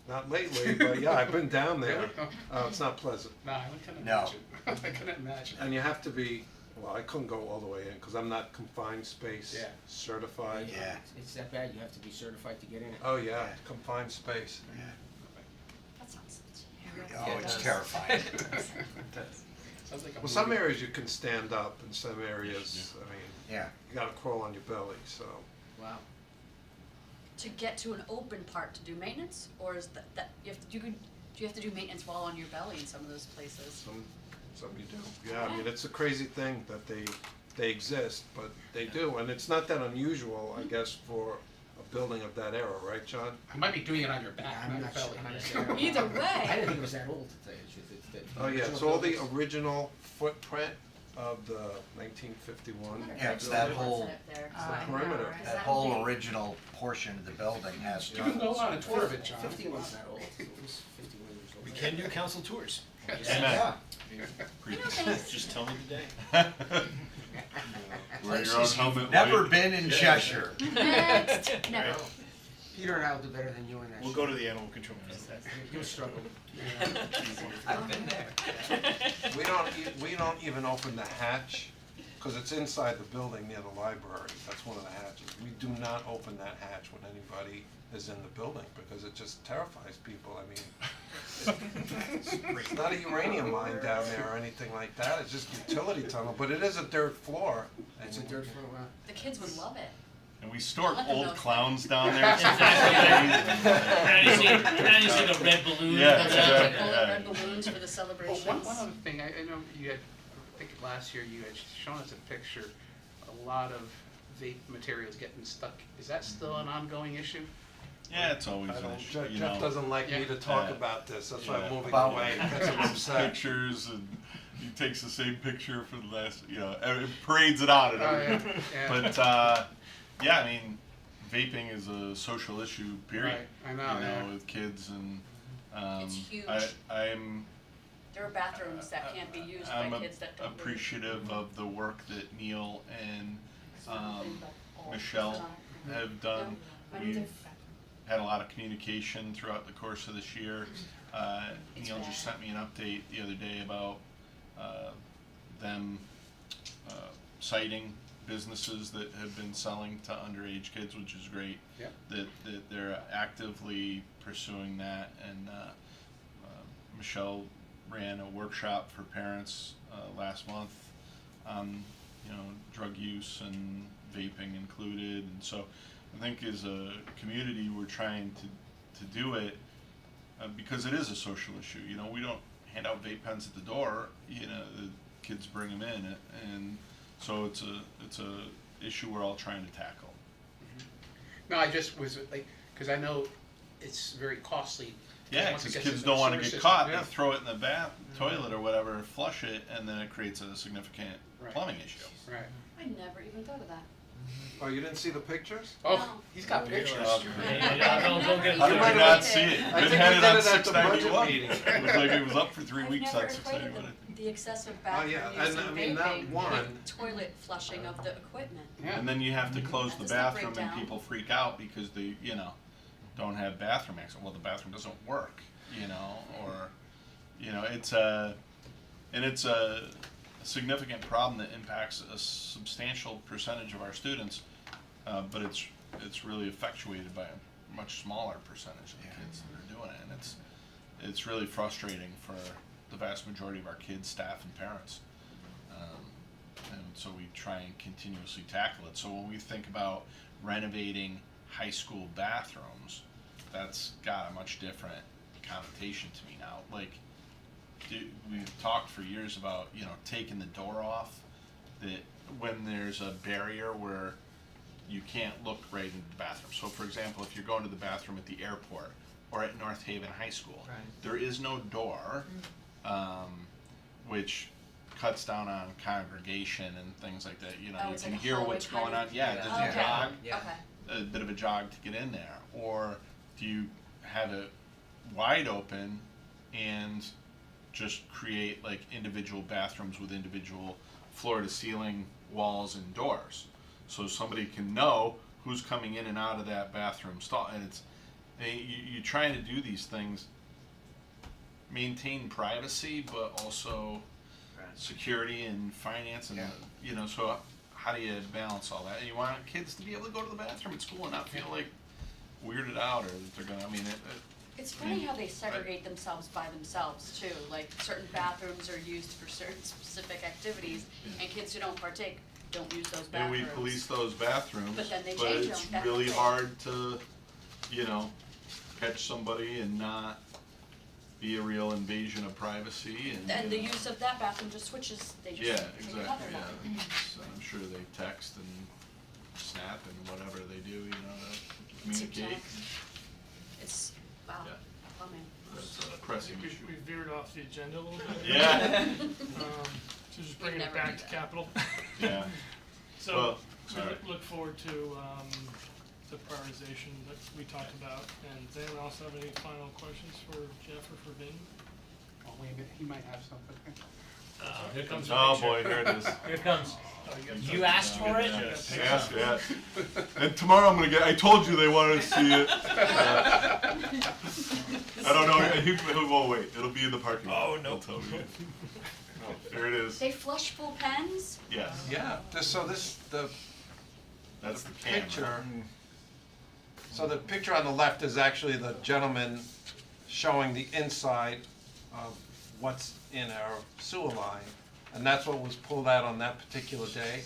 Not lately, but yeah, I've been down there. Really? It's not pleasant. No, I couldn't No. imagine. I couldn't imagine. And you have to be, well, I couldn't go all the way in, because I'm not confined space Yeah. certified. Yeah. It's that bad, you have to be certified to get in it. Oh, yeah, Yeah. confined space. Oh, Yeah, it it's does. terrifying. Sounds like a Well, some movie. areas you can stand up, and some areas, I mean, Yeah. you gotta crawl on your belly, so. Wow. To get to an open part to do maintenance, or is that do you have to do maintenance while on your belly in some of those places? Some you do. Yeah, I mean, it's a crazy thing that they exist, but they do, and it's not that unusual, I guess, for a building of that era, right, John? You might be doing it on your back, I'm not your not sure. belly. I'm not sure. Either way. I didn't think it was that old, to tell you the truth. Oh, yeah, it's all the original footprint of the 1951. Yeah, it's that whole, perimeter. that whole original portion of the building has You can go tons on a tour of it, John. 51's not old. It was 51 years old. We can do council tours. Yeah. Just tell me the day. Wear your own helmet. Never Mike. been in Cheshire. Next, never. Peter and I will do better than you in that. We'll go to the animal control. You'll struggle. I've been there. We don't even open the hatch, cause it's inside the building near the library, that's one of the hatches. We do not open that hatch when anybody is in the building, because it just terrifies people, I mean. It's not a uranium mine down there or anything like that, it's just utility tunnel, but it is a dirt floor. It's a dirt floor, wow. The kids would love it. And we store Let them know. old clowns down there. Now you see the red balloon. Yeah, comes Yeah, out. like all the yeah. red balloons for the Well, celebrations. one other thing, I know you had, I think last year you had shown us a picture, a lot of vape materials getting stuck. Is that still an ongoing issue? Yeah, it's always an issue, you know. Jeff doesn't like me to Yeah. talk Yeah. about this, that's why Yeah. I'm moving About away, what? gets him upset. Pictures, and he takes the same picture for the last, it parades it out at Oh, every. yeah. But, yeah, I mean, vaping is a social issue, period. Right, I know, yeah. With kids and, It's huge. I'm There are bathrooms that can't be used by I'm kids that don't vape. appreciative of the work that Neil and All Michelle the time. have done. No, We've had a lot of communication throughout the course of this year. It's Neil just bad. sent me an update the other day about them citing businesses that have been selling to underage kids, which is great. Yep. That they're actively pursuing that, and Michelle ran a workshop for parents last month on drug use and vaping included, and so I think as a community we're trying to do it because it is a social issue. We don't hand out vape pens at the door. The kids bring them in, and so it's a issue we're all trying to tackle. No, I just was like, because I know it's very costly. Yeah, once it because gets kids into don't the want to sewer get system, caught. yeah. They throw it in the toilet or whatever, flush it, and then it creates a significant Right. plumbing issue. Right. I never even thought of that. Oh, you didn't see the pictures? Oh, No. he's got pictures. Yeah, don't get How did might you have not did. see it? I It think had we it did on it at the budget 691. meeting. It was like it was up for 3 weeks I've on never equated 691. the excessive Oh, bathroom yeah, use and and I mean, that vaping one- with toilet flushing of the equipment. Yeah. And then you have to close That the does not break bathroom and down. people freak out because they, don't have bathroom access. Well, the bathroom doesn't work, or, it's a significant problem that impacts a substantial percentage of our students, but it's really effectuated by a much smaller percentage of the kids that are doing it, and it's really frustrating for the vast majority of our kids, staff, and parents. And so we try and continuously tackle it. So when we think about renovating high school bathrooms, that's got a much different connotation to me now. Like, we've talked for years about, taking the door off, that when there's a barrier where you can't look right into the bathroom. So for example, if you're going to the bathroom at the airport or at North Haven High School, Right. there is no door, which cuts down on congregation and things like that. You It's can like a hear hallway what's kind going of- on. Yeah, Yeah. there's a Okay. jog, Yeah. Okay. a bit of a jog to get in there, or do you have it wide open and just create like individual bathrooms with individual floor to ceiling walls and doors, so somebody can know who's coming in and out of that bathroom stall? And you're trying to do these things, maintain privacy, but also security and finance, and so how do you balance all that? And you want kids to be able to go to the bathroom at school and not feel like weirded out, or that they're gonna. It's funny how they segregate themselves by themselves too, like certain bathrooms are used for certain specific activities, and kids who don't partake don't use those And bathrooms. we police those bathrooms, But then they but change it's them, really definitely. hard to, you know, catch somebody and not be a real invasion of privacy and. And the you know. use of that bathroom just switches, they just Yeah, take exactly, another yeah. one. So I'm sure they text and snap and whatever they do, you know, to communicate. TikTok. It's, wow, Yeah. plumbing. That's a pressing We issue. veered off the agenda a little bit. Yeah, So just bringing it never back do to that. capital. yeah. So, Well, we sorry. look forward to, the prioritization that we talked about, and does anyone else have any final questions for Jeff or for Vin? Oh, wait a minute, he might have something. Here comes the Oh, picture. boy, here it is. Here it comes. Oh, you got You something? asked for it? Yes, yes, yes. And tomorrow I'm gonna get, I told you they wanted to see it. I don't know, well, wait, it'll be in the parking lot. Oh, no. I'll tell you. There it is, They flush full pens? yes, Yeah, the that's the camera. picture, so the picture on the left is actually the gentleman showing the inside of what's in our sewer line. And that's what was pulled out on that particular day.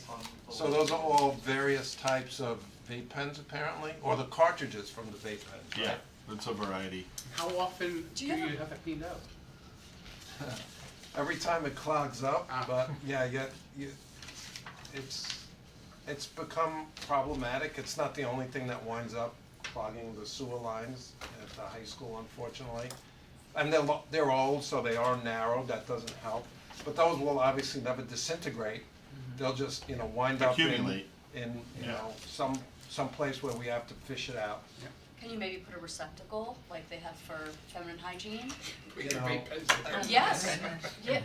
So those are all various types of vape pens apparently, or the cartridges from the vape pens, Yeah, right? that's a variety. How often Do do you you have have it cleaned out? Every time it clogs up, Ah. but yeah, it's become problematic. It's not the only thing that winds up clogging the sewer lines at the high school, unfortunately. And they're old, so they are narrow, that doesn't help. But those will obviously never disintegrate. They'll just, wind up Accumulate. in Yeah. some place where we have to fish it out. Can you maybe put a receptacle like they have for feminine hygiene? We You can know, vape pens. Yes, yeah,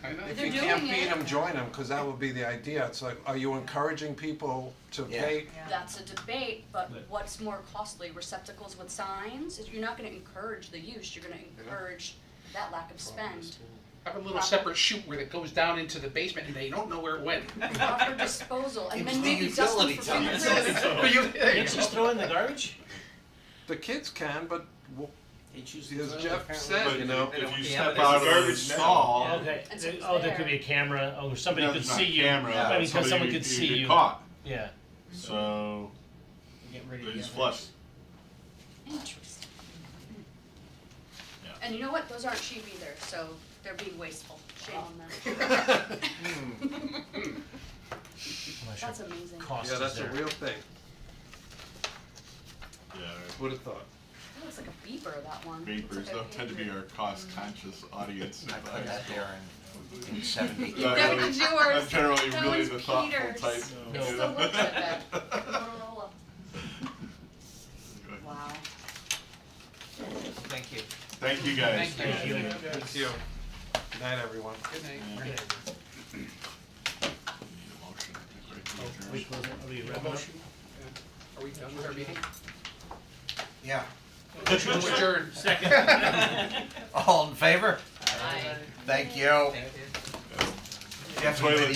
I know. If They're you doing can't beat it. them, join them, because that would be the idea. It's like, are you encouraging people to Yeah. vape? that's a debate, but what's more costly, receptacles with signs? If you're not gonna encourage the use, you're gonna encourage that lack of spend. Have a little separate chute where it goes down into the basement and they don't know where it went. Proper disposal, and It's then the maybe dust them utility for time. fingerprints. But you- there you Kids go. just throw it in the garbage? The kids can, but as As Jeff said, If you Yeah, step but out of it's the garbage stall, Okay, And so it's oh, there there. could be a camera, oh, somebody no, could it's not see you. camera, I mean, because someone you- could you see get you. caught, Yeah. so they just flush. Interesting. Yeah. And you know what, those aren't cheap either, so they're being wasteful, shame on them. I'm not sure That's amazing. cost Yeah, is that's a there. real thing. Yeah, Who'd have thought? That looks like a beeper, that one. Looks vapors like a don't tend to be beeper. our cost-conscious audience. I put that there in '70. Not Yeah, really- because yours, not generally that really one's the thoughtful Peter's. type. It you still know? looks like that. Motorola. Wow. Thank you. Thank you guys. Thank you. Thank you. Good night, everyone. Good night. Yeah. Need a motion, I think, right, to We adjourn. close it, are we A wrapping up? motion? Are we done with our meeting? Yeah. Motion to adjourn. Second. All in favor? Aye. Thank you. Thank you. Jeff, Toilet. maybe